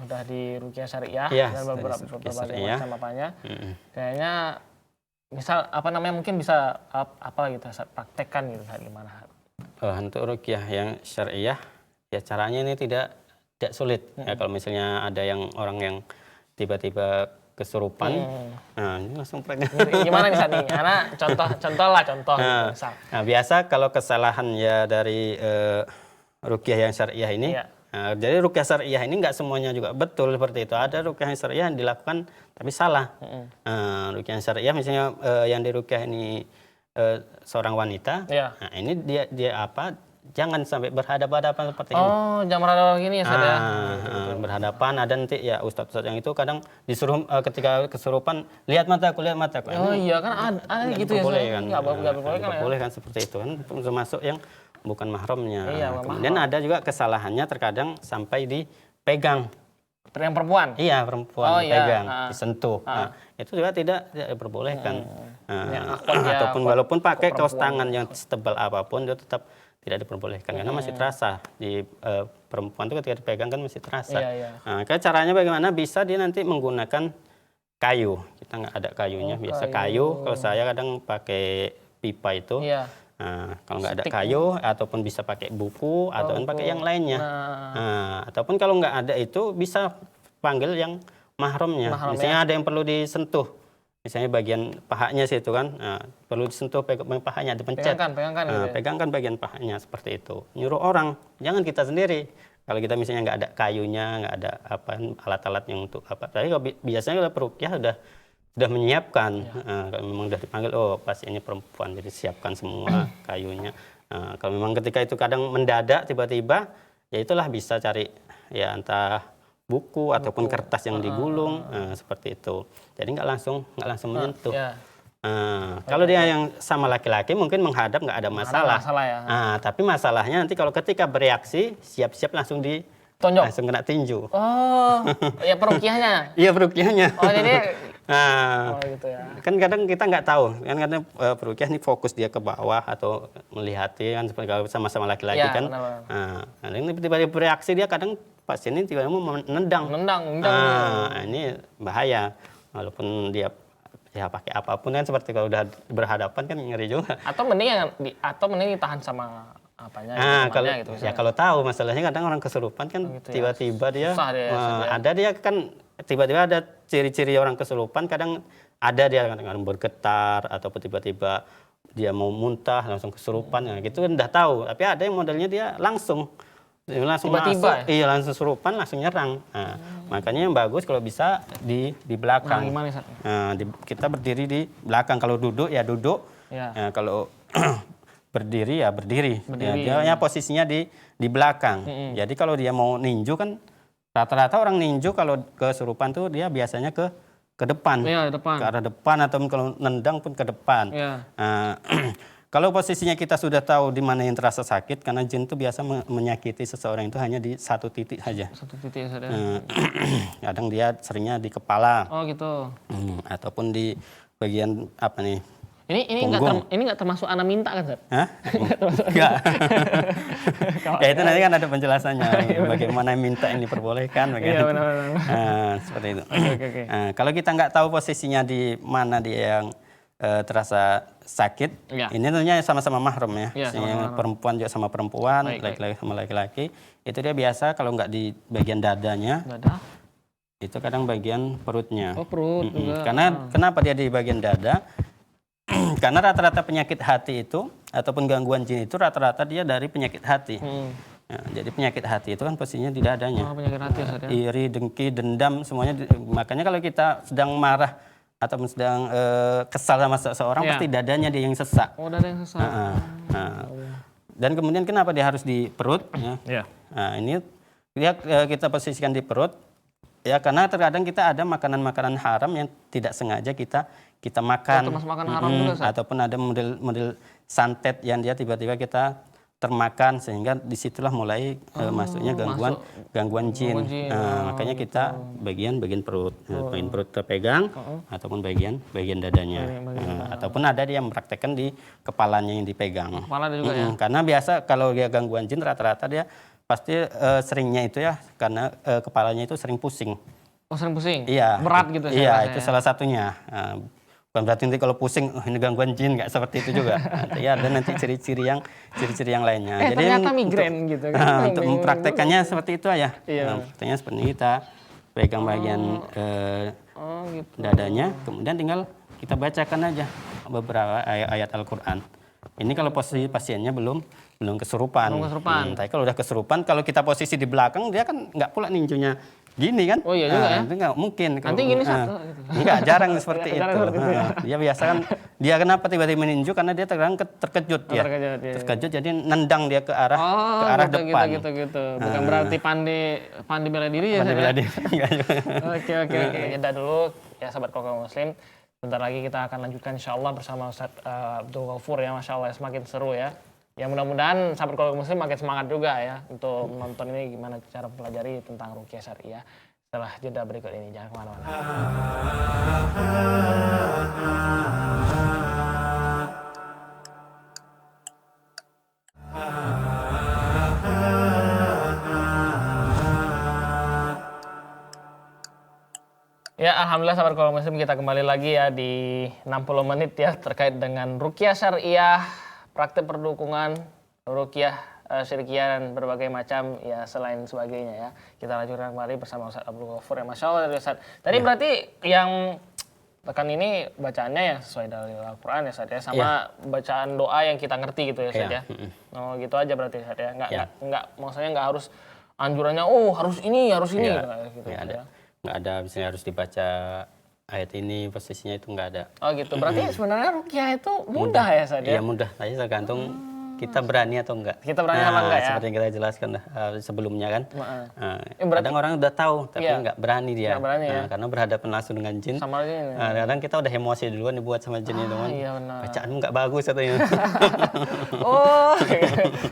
udah di ruqyah syariah dan beberapa macam apanya. Kayaknya misal mungkin bisa apa gitu saat praktekkan gitu saat gimana? Untuk ruqyah yang syariah ya caranya ini tidak sulit. Ya kalau misalnya ada orang yang tiba-tiba kesurupan, nah ini langsung praktek. Gimana misalnya nih? Karena contoh gitu, misal. Nah, biasa kalau kesalahan ya dari ruqyah yang syariah ini. Jadi ruqyah syariah ini nggak semuanya juga betul seperti itu. Ada ruqyah yang syariah yang dilakukan tapi salah. Ruqyah yang syariah misalnya yang di ruqyah ini seorang wanita. Nah, ini dia jangan sampai berhadapan seperti ini. Oh, jangan berhadapan gini ya, Ustaz ya. Berhadapan, ada nanti ya ustadz yang itu kadang disuruh ketika kesurupan lihat mataku. Oh iya kan ada gitu ya. Kan. Nggak boleh kan ya. Boleh kan seperti itu kan, termasuk yang bukan mahramnya. Iya, kemudian ada juga kesalahannya terkadang sampai dipegang. Yang perempuan? Iya, perempuan pegang, disentuh. Nah, itu juga tidak diperbolehkan. Ataupun walaupun pakai kaos tangan yang setebal apapun itu tetap tidak diperbolehkan karena masih terasa di perempuan itu ketika dipegang kan masih terasa. Nah, caranya bagaimana? Bisa dia nanti menggunakan kayu. Kita nggak ada kayunya, biasa kayu. Kalau saya kadang pakai pipa itu. Nah, kalau nggak ada kayu ataupun bisa pakai buku ataupun pakai yang lainnya. Ataupun kalau nggak ada itu bisa panggil yang mahramnya. Misalnya ada yang perlu disentuh. Misalnya bagian pahanya situ kan, perlu disentuh pahanya, dipencet. Pegangkan bagian pahanya seperti itu. Nyuruh orang, jangan kita sendiri. Kalau kita misalnya nggak ada kayunya, nggak ada alat-alatnya untuk apa. Tapi biasanya kalau peruqyah sudah menyiapkan. Kalau memang sudah dipanggil, oh pas ini perempuan, jadi siapkan semua kayunya. Kalau memang ketika itu kadang mendadak tiba-tiba, ya itulah bisa cari ya entah buku ataupun kertas yang digulung seperti itu. Jadi nggak langsung menyentuh. Kalau dia yang sama laki-laki mungkin menghadap nggak ada masalah. Tapi masalahnya nanti kalau ketika bereaksi siap-siap langsung ditonjok, langsung kena tinju. Oh, ya peruqyahnya. Iya peruqyahnya. Oh jadi. Gitu ya. Kan kadang kita nggak tahu, kan kadang peruqyah ini fokus dia ke bawah atau melihati kan seperti kalau sama-sama laki-laki kan. Nah, ini tiba-tiba bereaksi dia kadang pasien ini tiba-tiba mau menendang. Ini bahaya. Walaupun dia ya pakai apapun kan seperti kalau udah berhadapan kan ngeri juga. Atau mending ditahan sama apanya gitu. Kalau tahu masalahnya kadang orang kesurupan kan gitu tiba-tiba dia ada dia kan tiba-tiba ada ciri-ciri orang kesurupan, kadang ada dia kadang bergetar ataupun tiba-tiba dia mau muntah langsung kesurupan gitu kan udah tahu. Tapi ada yang modelnya dia langsung tiba-tiba masuk, langsung kesurupan langsung nyerang. Makanya yang bagus kalau bisa di belakang. Kita berdiri di belakang, kalau duduk ya duduk. Kalau berdiri ya berdiri. Dia posisinya di belakang. Jadi kalau dia mau ninju kan rata-rata orang ninju kalau kesurupan tuh dia biasanya ke depan. Ke arah depan atau kalau nendang pun ke depan. Kalau posisinya kita sudah tahu di mana yang terasa sakit, karena jin itu biasa menyakiti seseorang itu hanya di satu titik saja. Kadang dia seringnya di kepala. Oh gitu. Ataupun di bagian apa nih? Ini nggak termasuk ana minta kan, Zat? Enggak. Ya itu nanti kan ada penjelasannya bagaimana minta yang diperbolehkan. Iya benar. Seperti itu. Kalau kita nggak tahu posisinya di mana dia yang terasa sakit, ini tentunya sama-sama mahram ya. Perempuan juga sama perempuan, laki-laki sama laki-laki. Itu dia biasa kalau nggak di bagian dadanya. Itu kadang bagian perutnya. Oh perut juga. Karena kenapa dia di bagian dada? Karena rata-rata penyakit hati itu ataupun gangguan jin itu rata-rata dia dari penyakit hati. Jadi penyakit hati itu kan posisinya di dadanya. Penyakit hati ya. Iri, dengki, dendam semuanya. Makanya kalau kita sedang marah atau sedang kesal sama seseorang pasti dadanya dia yang sesak. Oh, dada yang sesak. Dan kemudian kenapa dia harus di perut? Ini dia kita posisikan di perut. Ya karena terkadang kita ada makanan-makanan haram yang tidak sengaja kita makan. Makanan haram juga, ataupun ada model santet yang dia tiba-tiba kita termakan sehingga disitulah mulai masuknya gangguan jin. Makanya kita bagian perut, bagian perut terpegang ataupun bagian dadanya. Ataupun ada dia yang mempraktekkan di kepalanya yang dipegang. Kepala juga ya. Karena biasa kalau dia gangguan jin rata-rata dia pasti seringnya itu ya karena kepalanya itu sering pusing. Oh sering pusing? Iya. Berat gitu. Iya itu salah satunya. Bukan berarti nanti kalau pusing ini gangguan jin, nggak seperti itu juga. Ya ada nanti ciri-ciri yang lainnya. Jadi ternyata migrain gitu kan. Untuk mempraktekannya seperti itu ya. Prakteknya seperti ini, kita pegang bagian dadanya, kemudian tinggal kita bacakan aja beberapa ayat Al-Qur'an. Ini kalau posisi pasiennya belum kesurupan. Tapi kalau kalau udah kesurupan, kalau kita posisi di belakang dia kan nggak pula ninjunya gini kan. Oh iya juga ya. Itu nggak mungkin. Nanti gini satu. Enggak, jarang seperti itu. Dia biasa kan, dia kenapa tiba-tiba meninju karena dia terkadang terkejut dia. Terkejut jadi nendang dia ke arah depan. Gitu. Bukan berarti pandai bela diri ya. Pandai bela diri. Oke. Jeda dulu ya sahabat keluarga muslim. Bentar lagi kita akan lanjutkan insyaallah bersama Ustadz Abdul Ghafur ya, Masya Allah semakin seru ya. Ya mudah-mudahan sahabat keluarga muslim makin semangat juga ya untuk menonton ini gimana cara mempelajari tentang ruqyah syariah. Setelah jeda berikut ini, jangan kemana-mana. Ya, alhamdulillah sahabat keluarga muslim, kita kembali lagi ya di 60 menit ya terkait dengan ruqyah syariah, praktek perdukungan, ruqyah syirkiyah dan berbagai macam ya selain sebagainya ya. Kita lanjutkan kembali bersama Ustadz Abdul Ghafur ya, Masya Allah Ustadz. Tadi berarti yang tekan ini bacaannya yang sesuai dari Al-Quran ya Ustadz ya, sama bacaan doa yang kita ngerti gitu ya Ustadz ya. Oh gitu aja berarti Ustadz ya, nggak maksudnya nggak harus anjurannya harus ini gitu ya, ada. Nggak ada misalnya harus dibaca ayat ini posisinya, itu nggak ada. Oh gitu, berarti sebenarnya ruqyah itu mudah ya Ustadz ya? Iya mudah, tapi tergantung kita berani atau enggak. Kita berani apa enggak ya? Seperti yang kita jelaskan sebelumnya kan. Kadang orang udah tahu tapi enggak berani dia. Nggak berani ya? Karena berhadapan langsung dengan jin. Sama jin. Kadang kita udah emosi duluan dibuat sama jin itu kan. Iya benar. Bacaanmu enggak bagus katanya.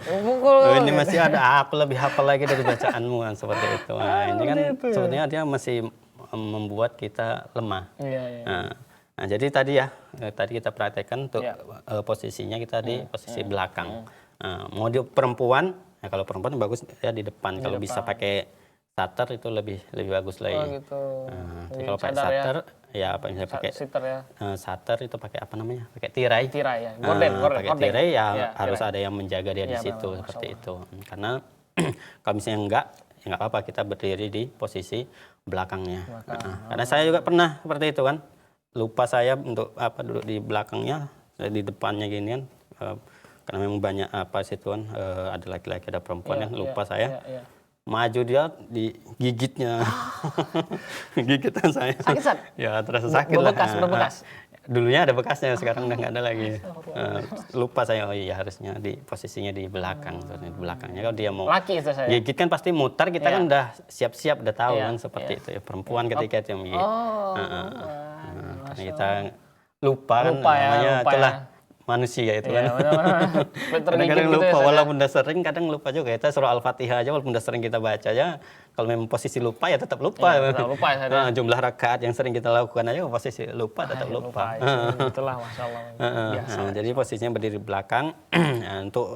Pukul. Ini masih ada, aku lebih hafal lagi dari bacaanmu kan, seperti itu. Ini kan sebetulnya dia masih membuat kita lemah. Iya. Nah, jadi tadi kita praktekkan untuk posisinya kita di posisi belakang. Mau dia perempuan, ya kalau perempuan bagus ya di depan. Kalau bisa pakai sater itu lebih bagus lagi. Oh gitu. Kalau pakai sater, ya apa misalnya pakai sater itu pakai apa namanya? Pakai tirai. Tirai ya. Gorden. Pakai tirai ya harus ada yang menjaga dia di situ seperti itu. Karena kalau misalnya enggak, ya enggak apa-apa kita berdiri di posisi belakangnya. Karena saya juga pernah seperti itu kan. Lupa saya untuk duduk di belakangnya, di depannya gini kan, karena memang banyak situ kan, ada laki-laki ada perempuan yang lupa saya. Maju dia digigitnya, gigitan saya. Sakit Sat? Ya terasa sakit lah. Berbekas. Dulunya ada bekasnya, sekarang udah nggak ada lagi. Lupa saya, harusnya di posisinya di belakang, di belakangnya. Kalau dia mau gigit kan pasti mutar, kita kan udah siap-siap, udah tahu kan seperti itu ya. Perempuan ketika itu yang gigit. Karena kita lupa kan, namanya itulah manusia itu kan. Kadang-kadang lupa, walaupun udah sering, kadang lupa juga. Kita surah Al-Fatihah aja, walaupun udah sering kita baca aja, kalau memang posisi lupa ya tetap lupa. Jumlah rakaat yang sering kita lakukan aja, posisi lupa tetap lupa. Itulah Masya Allah. Jadi posisinya berdiri belakang. Untuk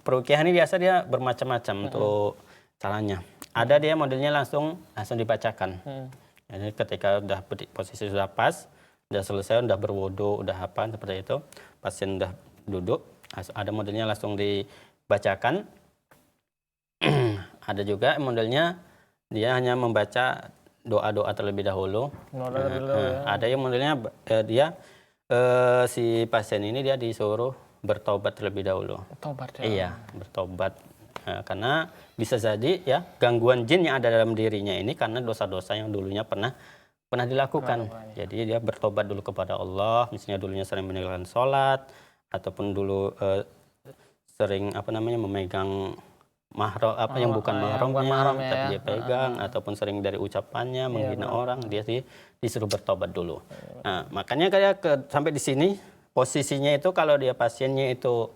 peruqyah ini biasa dia bermacam-macam untuk caranya. Ada dia modelnya langsung dibacakan. Jadi ketika udah posisi sudah pas, udah selesai, udah berwudu, udah apa seperti itu, pasien udah duduk, ada modelnya langsung dibacakan. Ada juga modelnya dia hanya membaca doa-doa terlebih dahulu. Ada yang modelnya dia si pasien ini dia disuruh bertobat terlebih dahulu. Iya, bertobat. Karena bisa jadi ya gangguan jin yang ada dalam dirinya ini karena dosa-dosa yang dulunya pernah dilakukan. Jadi dia bertobat dulu kepada Allah, misalnya dulunya sering meninggalkan sholat, ataupun dulu sering memegang mahram yang bukan mahramnya, tapi dia pegang, ataupun sering dari ucapannya menghina orang, dia disuruh bertobat dulu. Nah, makanya kayak sampai di sini posisinya itu kalau dia pasiennya itu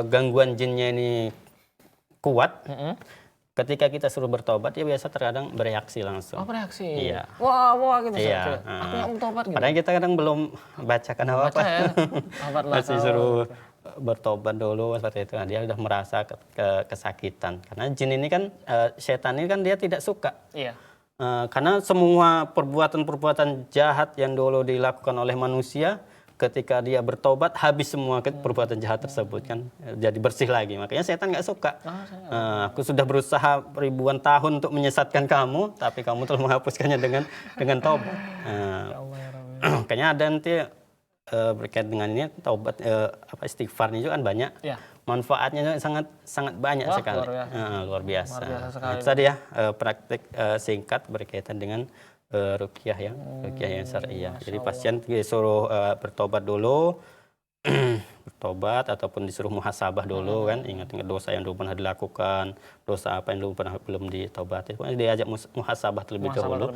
gangguan jinnya ini kuat, ketika kita suruh bertobat, dia biasa terkadang bereaksi langsung. Bereaksi? Iya. Wah gitu. Iya. Aku nggak mau tobat gitu. Padahal kita kadang belum bacakan apa-apa. Masih suruh bertobat dulu seperti itu. Nah, dia sudah merasa kesakitan. Karena jin ini kan, setan ini kan dia tidak suka. Iya. Karena semua perbuatan-perbuatan jahat yang dulu dilakukan oleh manusia, ketika dia bertobat habis semua perbuatan jahat tersebut kan, jadi bersih lagi. Makanya setan nggak suka. Aku sudah berusaha ribuan tahun untuk menyesatkan kamu, tapi kamu telah menghapuskannya dengan tobat. Makanya ada nanti berkait dengan ini taubat, istighfarnya juga kan banyak. manfaatnya sangat sangat banyak sekali. Luar biasa. Itu tadi ya praktik singkat berkaitan dengan ruqyah yang syariah. Jadi pasien disuruh bertobat dulu, bertobat ataupun disuruh muhasabah dulu kan, ingat-ingat dosa yang belum pernah dilakukan, dosa apa yang belum ditobati. Pokoknya diajak muhasabah terlebih dahulu.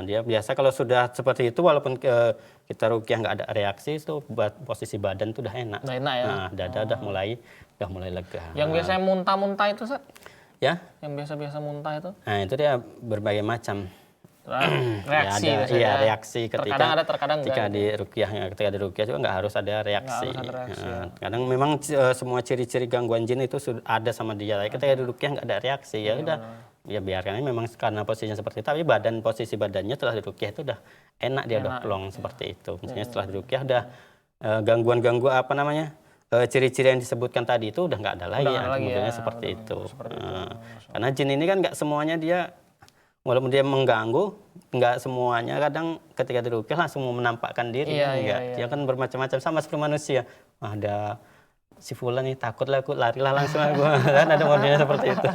Dia biasa kalau sudah seperti itu, walaupun kita ruqyah nggak ada reaksi, itu posisi badan itu udah enak. Dada udah mulai lega. Yang biasanya muntah-muntah itu, Ustaz? Ya? Yang biasa-biasa muntah itu? Nah, itu dia berbagai macam reaksi ya, reaksi terkadang ketika di ruqyah juga nggak harus ada reaksi. Kadang memang semua ciri-ciri gangguan jin itu sudah ada sama dia. Ketika di ruqyah nggak ada reaksi, ya udah ya biarkan, memang karena posisinya seperti itu. Tapi posisi badannya setelah di ruqyah itu udah enak, dia udah plong seperti itu. Misalnya setelah di ruqyah udah gangguan-gangguan apa namanya, ciri-ciri yang disebutkan tadi itu udah nggak ada lagi, kemudiannya seperti itu. Karena jin ini kan nggak semuanya dia, walaupun dia mengganggu, nggak semuanya kadang ketika diruqyah langsung menampakkan diri. Dia kan bermacam-macam, sama seperti manusia. Ada si fulan nih, takutlah aku, larilah langsung aku. Kan ada modelnya seperti itu.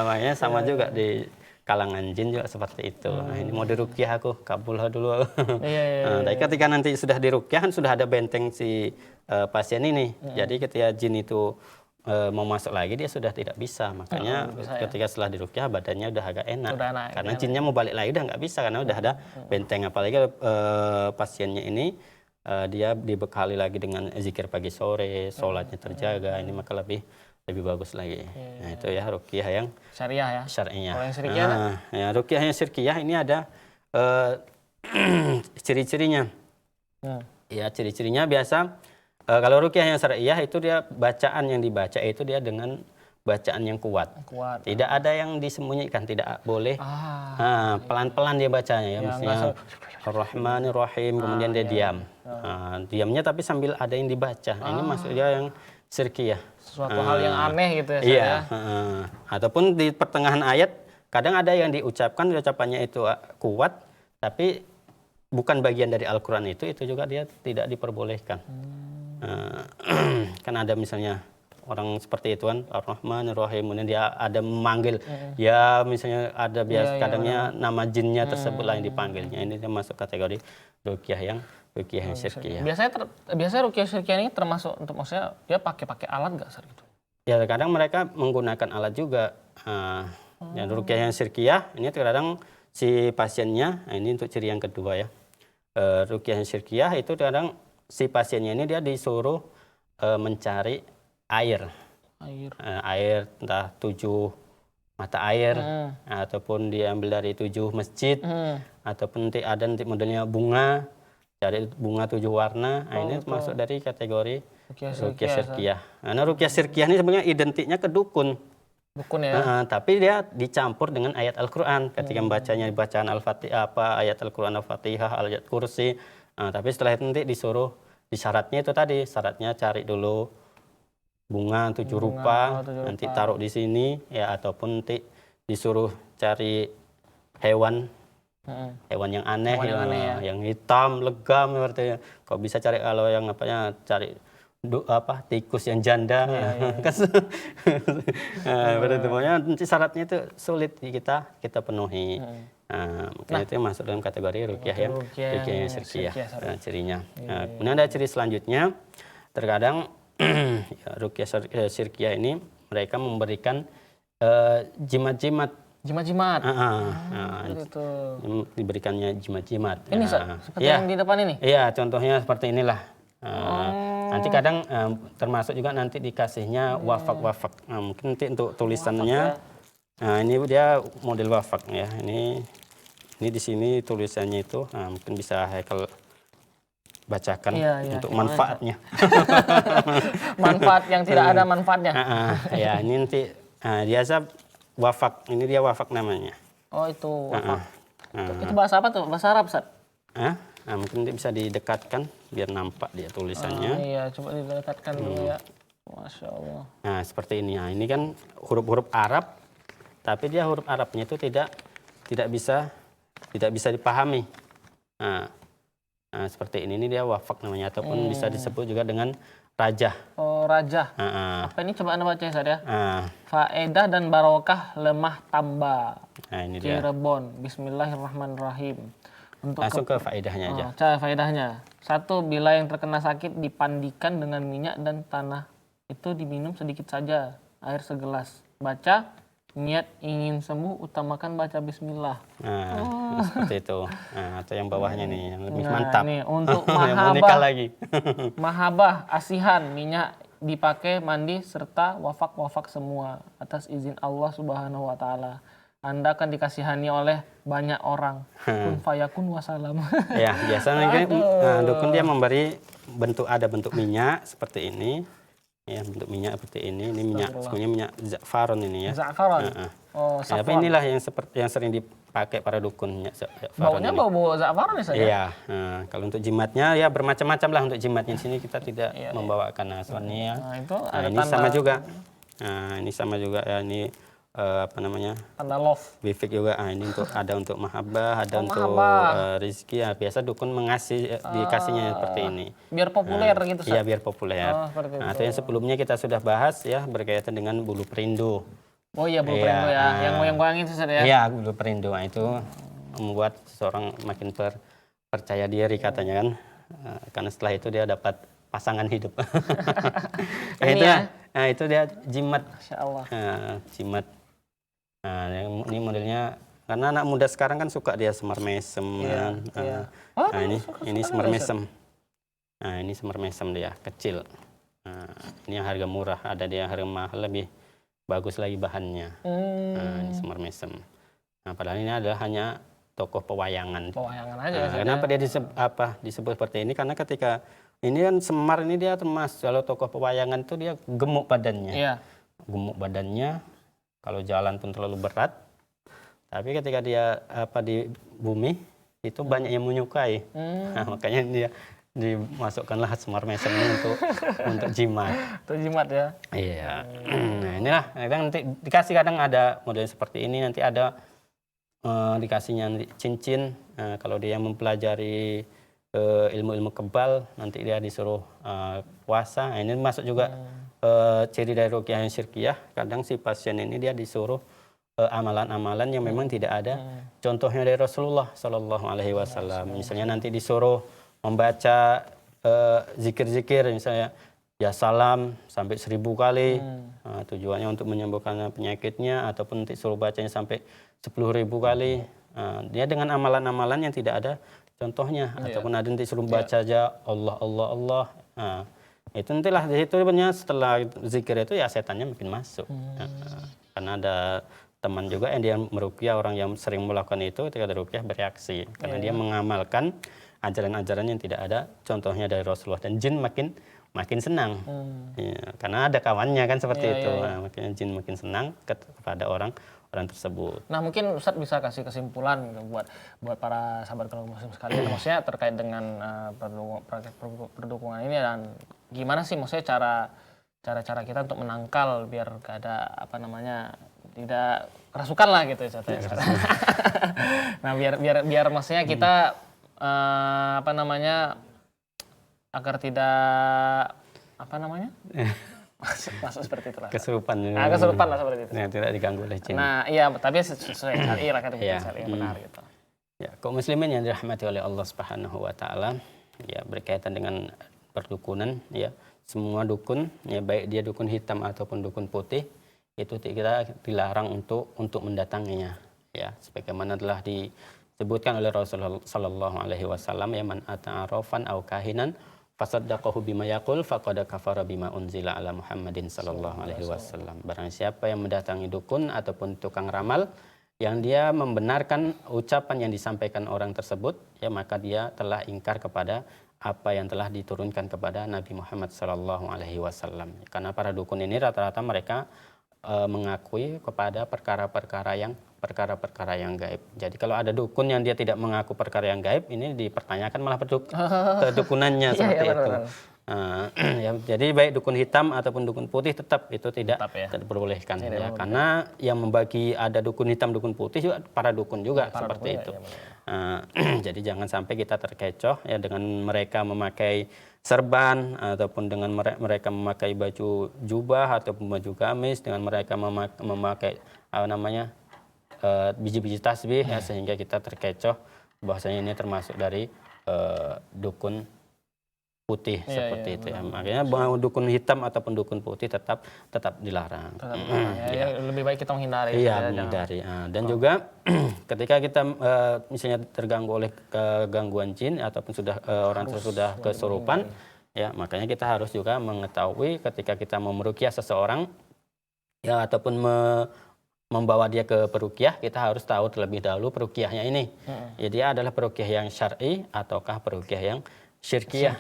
Makanya sama juga di kalangan jin juga seperti itu. Nah, ini mau diruqyah aku, kabullah dulu. Tapi ketika nanti sudah diruqyah kan sudah ada benteng si pasien ini. Jadi ketika jin itu mau masuk lagi, dia sudah tidak bisa. Makanya ketika setelah diruqyah badannya udah agak enak. Karena jinnya mau balik lagi udah nggak bisa, karena udah ada benteng. Apalagi pasiennya ini dia dibekali lagi dengan zikir pagi sore, sholatnya terjaga, ini maka lebih bagus lagi. Nah itu ya ruqyah yang syariah ya. Syariah. Yang syirkiyah, ya ruqyah yang syirkiyah ini ada ciri-cirinya. Ya ciri-cirinya biasa. Kalau ruqyah yang syariah itu dia bacaan yang dibaca itu dia dengan bacaan yang kuat. Tidak ada yang disembunyikan, tidak boleh. Pelan-pelan dia bacanya ya, misalnya Ar-Rahmanir Rahim, kemudian dia diam. Diamnya tapi sambil ada yang dibaca. Ini maksudnya yang syirkiyah. Sesuatu hal yang aneh gitu ya. Iya. Ataupun di pertengahan ayat kadang ada yang diucapkan, ucapannya itu kuat, tapi bukan bagian dari Al-Quran itu juga dia tidak diperbolehkan. Kan ada misalnya orang seperti itu kan, Ar-Rahman Ar-Rahim, kemudian dia ada memanggil, ya misalnya ada kadangnya nama jinnya tersebut lah yang dipanggilnya. Ini dia masuk kategori ruqyah yang syirkiyah. Biasanya ruqyah syirkiyah ini termasuk untuk, maksudnya dia pakai alat nggak Ustaz gitu? Ya kadang mereka menggunakan alat juga. Yang ruqyah yang syirkiyah ini terkadang si pasiennya, ini untuk ciri yang kedua ya. Ruqyah yang syirkiyah itu kadang si pasiennya ini dia disuruh mencari air, entah 7 mata air, ataupun diambil dari 7 masjid, ataupun ada modelnya bunga, cari bunga 7 warna. Ini masuk dari kategori ruqyah syirkiyah. Karena ruqyah syirkiyah ini sebenarnya identiknya ke dukun. Ya. Tapi dia dicampur dengan ayat Al-Quran. Ketika membacanya bacaan Al-Fatihah, ayat Al-Quran Al-Fatihah, ayat kursi. Tapi setelah itu nanti disuruh, syaratnya itu tadi, syaratnya cari dulu bunga 7 rupa, nanti taruh di sini ya, ataupun nanti disuruh cari hewan yang aneh, yang hitam, legam seperti. Kok bisa cari, kalau yang cari tikus yang janda, berarti nanti syaratnya itu sulit kita penuhi. Makanya itu masuk dalam kategori ruqyah yang syirkiyah cirinya. Kemudian ada ciri selanjutnya, terkadang ruqyah syirkiyah ini mereka memberikan jimat-jimat. Diberikannya jimat-jimat. Ini seperti yang di depan ini? Iya, contohnya seperti inilah. Nanti kadang termasuk juga nanti dikasihnya wafak. Mungkin nanti untuk tulisannya, ini dia model wafak ya. Ini di sini tulisannya itu, mungkin bisa Haikal bacakan untuk manfaatnya. Manfaat yang tidak ada manfaatnya. Ya, ini nanti biasa wafak. Ini dia wafak namanya. Oh, itu wafak. Itu bahasa apa tuh? Bahasa Arab, Ustaz? Mungkin bisa didekatkan biar nampak dia tulisannya. Iya, coba didekatkan dulu ya. Masya Allah. Nah, seperti ini. Ini kan huruf-huruf Arab, tapi dia huruf Arabnya itu tidak bisa dipahami. Seperti ini dia wafak namanya, ataupun bisa disebut juga dengan rajah. Oh, rajah. Apa ini coba Anda baca ya, Ustaz ya? Faedah dan barokah lemah tambah. Nah, ini dia. Cirebon. Bismillahirrahmanirrahim. Langsung ke faedahnya aja. Cara faedahnya. 1. Bila yang terkena sakit dipandikan dengan minyak dan tanah. Itu diminum sedikit saja. Air segelas. Baca. Niat ingin sembuh, utamakan baca bismillah. Seperti itu. Atau yang bawahnya nih, yang lebih mantap. Nih, untuk Yang menikah lagi. mahabah, asihan, minyak dipakai mandi serta wafak-wafak semua atas izin Allah Subhanahu wa taala. Anda akan dikasihani oleh banyak orang. Kun fayakun wassalam. Ya, biasanya kan dukun dia memberi ada bentuk minyak seperti ini. Ya, bentuk minyak seperti ini. Ini minyak, sebenarnya minyak za'faron ini ya. Za'faron. Tapi inilah yang sering dipakai para dukun, minyak za'faron. Baunya bau za'faron ya saja. Iya. Kalau untuk jimatnya ya bermacam-macam lah untuk jimatnya. Di sini kita tidak membawakan soalnya ya. Ini sama juga. Ini sama juga ya, ini apa namanya? Tanda love. Bifik juga. Ini ada untuk mahabbah, ada untuk rezeki. Ya, biasa dukun dikasihnya seperti ini. Biar populer gitu. Iya, biar populer. Atau yang sebelumnya kita sudah bahas ya berkaitan dengan bulu perindu. Oh iya, bulu perindu ya. Yang goyang-goyang itu ya. Iya, bulu perindu. Itu membuat seseorang makin percaya diri katanya kan. Karena setelah itu dia dapat pasangan hidup. Itu dia jimat. Masya Allah. Jimat. Ini modelnya karena anak muda sekarang kan suka dia semar mesem. Ini semar mesem. Ini semar mesem dia kecil. Ini yang harga murah, ada dia harga mahal lebih bagus lagi bahannya. Ini semar mesem. Padahal ini adalah hanya tokoh pewayangan. Pewayangan aja. Kenapa dia disebut seperti ini? Karena ketika ini kan semar ini dia termasuk kalau tokoh pewayangan itu dia gemuk badannya. Iya. Gemuk badannya. Kalau jalan pun terlalu berat, tapi ketika dia di bumi itu banyak yang menyukai. Makanya dia dimasukkanlah semar mesem ini untuk jimat. Untuk jimat ya. Iya. Nah inilah nanti dikasih kadang ada model seperti ini, nanti ada dikasihnya cincin. Kalau dia mempelajari ilmu-ilmu kebal, nanti dia disuruh puasa. Ini masuk juga ciri dari ruqyah yang syirkiyah. Kadang si pasien ini dia disuruh amalan-amalan yang memang tidak ada contohnya dari Rasulullah Shallallahu Alaihi Wasallam. Misalnya nanti disuruh membaca zikir-zikir, misalnya ya salam sampai 1000 kali. Tujuannya untuk menyembuhkan penyakitnya, ataupun nanti suruh bacanya sampai 10.000 kali. Dia dengan amalan-amalan yang tidak ada contohnya, ataupun ada nanti suruh baca aja Allah Allah Allah. Itu nantilah di situ setelah zikir itu ya setannya makin masuk. Karena ada teman juga yang dia meruqyah, orang yang sering melakukan itu ketika diruqyah bereaksi karena dia mengamalkan ajaran-ajaran yang tidak ada contohnya dari Rasulullah, dan jin makin senang. Karena ada kawannya kan seperti itu. Makanya jin makin senang kepada orang tersebut. Nah, mungkin Ustadz bisa kasih kesimpulan gitu, buat para sahabat keluarga muslim sekalian, maksudnya terkait dengan perdukungan ini, dan gimana sih maksudnya cara kita untuk menangkal biar gak ada tidak kerasukan lah gitu ya. Nah, biar maksudnya kita agar tidak masuk seperti itu lah. Kesurupan lah seperti itu. Nah, tidak diganggu oleh jin. Nah, iya, tapi sesuai syariat kan yang benar gitu. Ya, kaum muslimin yang dirahmati oleh Allah Subhanahu wa taala, ya berkaitan dengan perdukunan ya. Semua dukun ya, baik dia dukun hitam ataupun dukun putih, itu kita dilarang untuk mendatanginya ya. Sebagaimana telah disebutkan oleh Rasulullah sallallahu alaihi wasallam, ya man ata'arafan aw kahinan fasaddaqahu bima yaqul faqad kafara bima unzila ala Muhammadin sallallahu alaihi wasallam. Barang siapa yang mendatangi dukun ataupun tukang ramal yang dia membenarkan ucapan yang disampaikan orang tersebut, ya maka dia telah ingkar kepada apa yang telah diturunkan kepada Nabi Muhammad sallallahu alaihi wasallam. Karena para dukun ini rata-rata mereka mengakui kepada perkara-perkara yang gaib. Jadi kalau ada dukun yang dia tidak mengaku perkara yang gaib, ini dipertanyakan malah kedukunannya seperti itu. Ya, jadi baik dukun hitam ataupun dukun putih tetap itu tidak diperbolehkan ya, karena yang membagi ada dukun hitam dukun putih juga para dukun juga seperti itu. Jadi jangan sampai kita terkecoh ya dengan mereka memakai serban ataupun dengan mereka memakai baju jubah ataupun baju gamis, dengan mereka memakai biji-biji tasbih ya, sehingga kita terkecoh bahwasanya ini termasuk dari dukun putih seperti itu ya. Makanya dukun hitam ataupun dukun putih tetap dilarang. Lebih baik kita menghindari. Iya, menghindari. Dan juga ketika kita misalnya terganggu oleh gangguan jin ataupun sudah orang sudah kesurupan, ya makanya kita harus juga mengetahui ketika kita mau meruqyah seseorang ya ataupun membawa dia ke peruqyah, kita harus tahu terlebih dahulu peruqyahnya ini. Ya, dia adalah peruqyah yang syar'i ataukah peruqyah yang syirkiyah.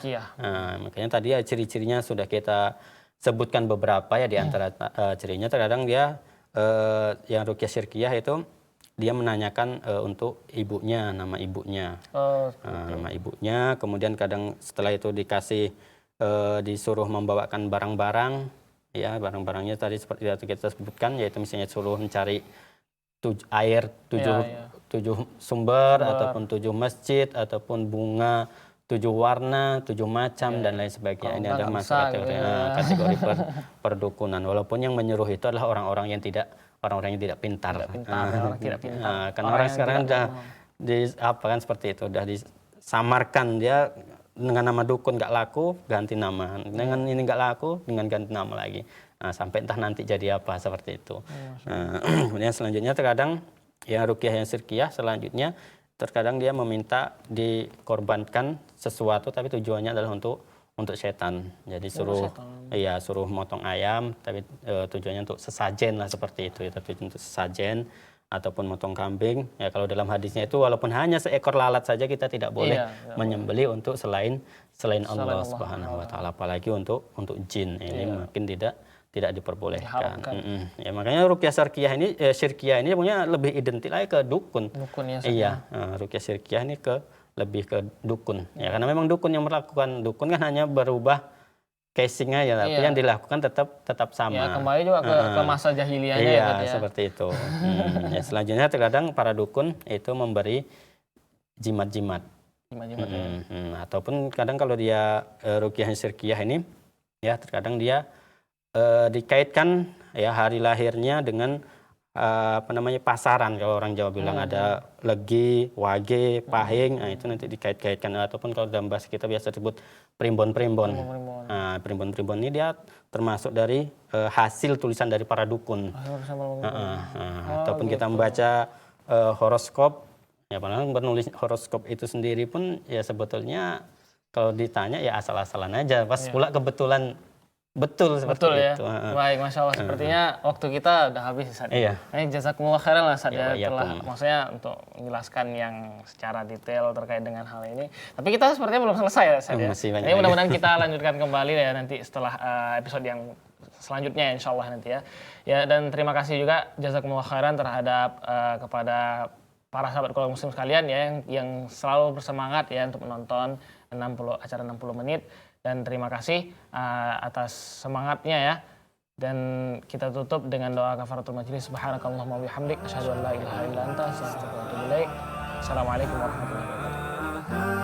Makanya tadi ya ciri-cirinya sudah kita sebutkan beberapa ya, di antara cirinya terkadang dia yang ruqyah syirkiyah itu dia menanyakan untuk ibunya, nama ibunya. Nama ibunya, kemudian kadang setelah itu disuruh membawakan barang-barang ya, barang-barangnya tadi seperti yang kita sebutkan, yaitu misalnya suruh mencari air 7 sumber ataupun 7 masjid ataupun bunga 7 warna, 7 macam dan lain sebagainya. Ini adalah kategori perdukunan. Walaupun yang menyuruh itu adalah orang-orang yang tidak pintar. Karena orang sekarang sudah seperti itu, sudah disamarkan dia dengan nama dukun nggak laku, ganti nama. Dengan ini nggak laku, dengan ganti nama lagi. Sampai entah nanti jadi apa seperti itu. Kemudian selanjutnya terkadang yang ruqyah yang syirkiyah selanjutnya terkadang dia meminta dikorbankan sesuatu tapi tujuannya adalah untuk setan. Jadi suruh motong ayam tapi tujuannya untuk sesajen lah seperti itu. Tujuan untuk sesajen ataupun motong kambing. Ya kalau dalam hadisnya itu walaupun hanya seekor lalat saja kita tidak boleh menyembelih untuk selain Allah Subhanahu wa taala, apalagi untuk jin. Ini mungkin tidak diperbolehkan. Ya makanya ruqyah syirkiyah ini punya lebih identik lagi ke dukun. Ruqyah syirkiyah ini lebih ke dukun. Ya karena memang dukun yang melakukan, dukun kan hanya berubah casing aja, tapi yang dilakukan tetap sama. Ya, kembali juga ke masa jahiliyahnya. Iya, seperti itu. Ya, selanjutnya terkadang para dukun itu memberi jimat-jimat. Ataupun kadang kalau dia ruqyah syirkiyah ini ya terkadang dia dikaitkan ya hari lahirnya dengan pasaran, kalau orang Jawa bilang ada legi, wage, pahing, itu nanti dikait-kaitkan, ataupun kalau dalam bahasa kita biasa disebut primbon-primbon. Primbon-primbon ini dia termasuk dari hasil tulisan dari para dukun. Ataupun kita membaca horoskop, ya padahal menulis horoskop itu sendiri pun ya sebetulnya kalau ditanya ya asal-asalan aja, pas pula kebetulan betul ya. itu. Baik, Masya Allah. Sepertinya waktu kita udah habis Ustaz. Ini jazakumullah khairan lah Ustaz telah maksudnya untuk menjelaskan yang secara detail terkait dengan hal ini. Tapi kita sepertinya belum selesai ya Ustaz. Ini mudah-mudahan kita lanjutkan kembali ya nanti setelah episode yang selanjutnya insya Allah nanti ya. Ya, dan terima kasih juga jazakumullah khairan terhadap kepada para sahabat keluarga muslim sekalian ya yang selalu bersemangat ya untuk menonton acara 60 menit. Dan terima kasih atas semangatnya ya. Dan kita tutup dengan doa kafaratul majlis. Subhanakallahumma wabihamdik asyhadu an la ilaha illa anta astaghfiruka wa atubu ilaik. Assalamualaikum warahmatullahi wabarakatuh.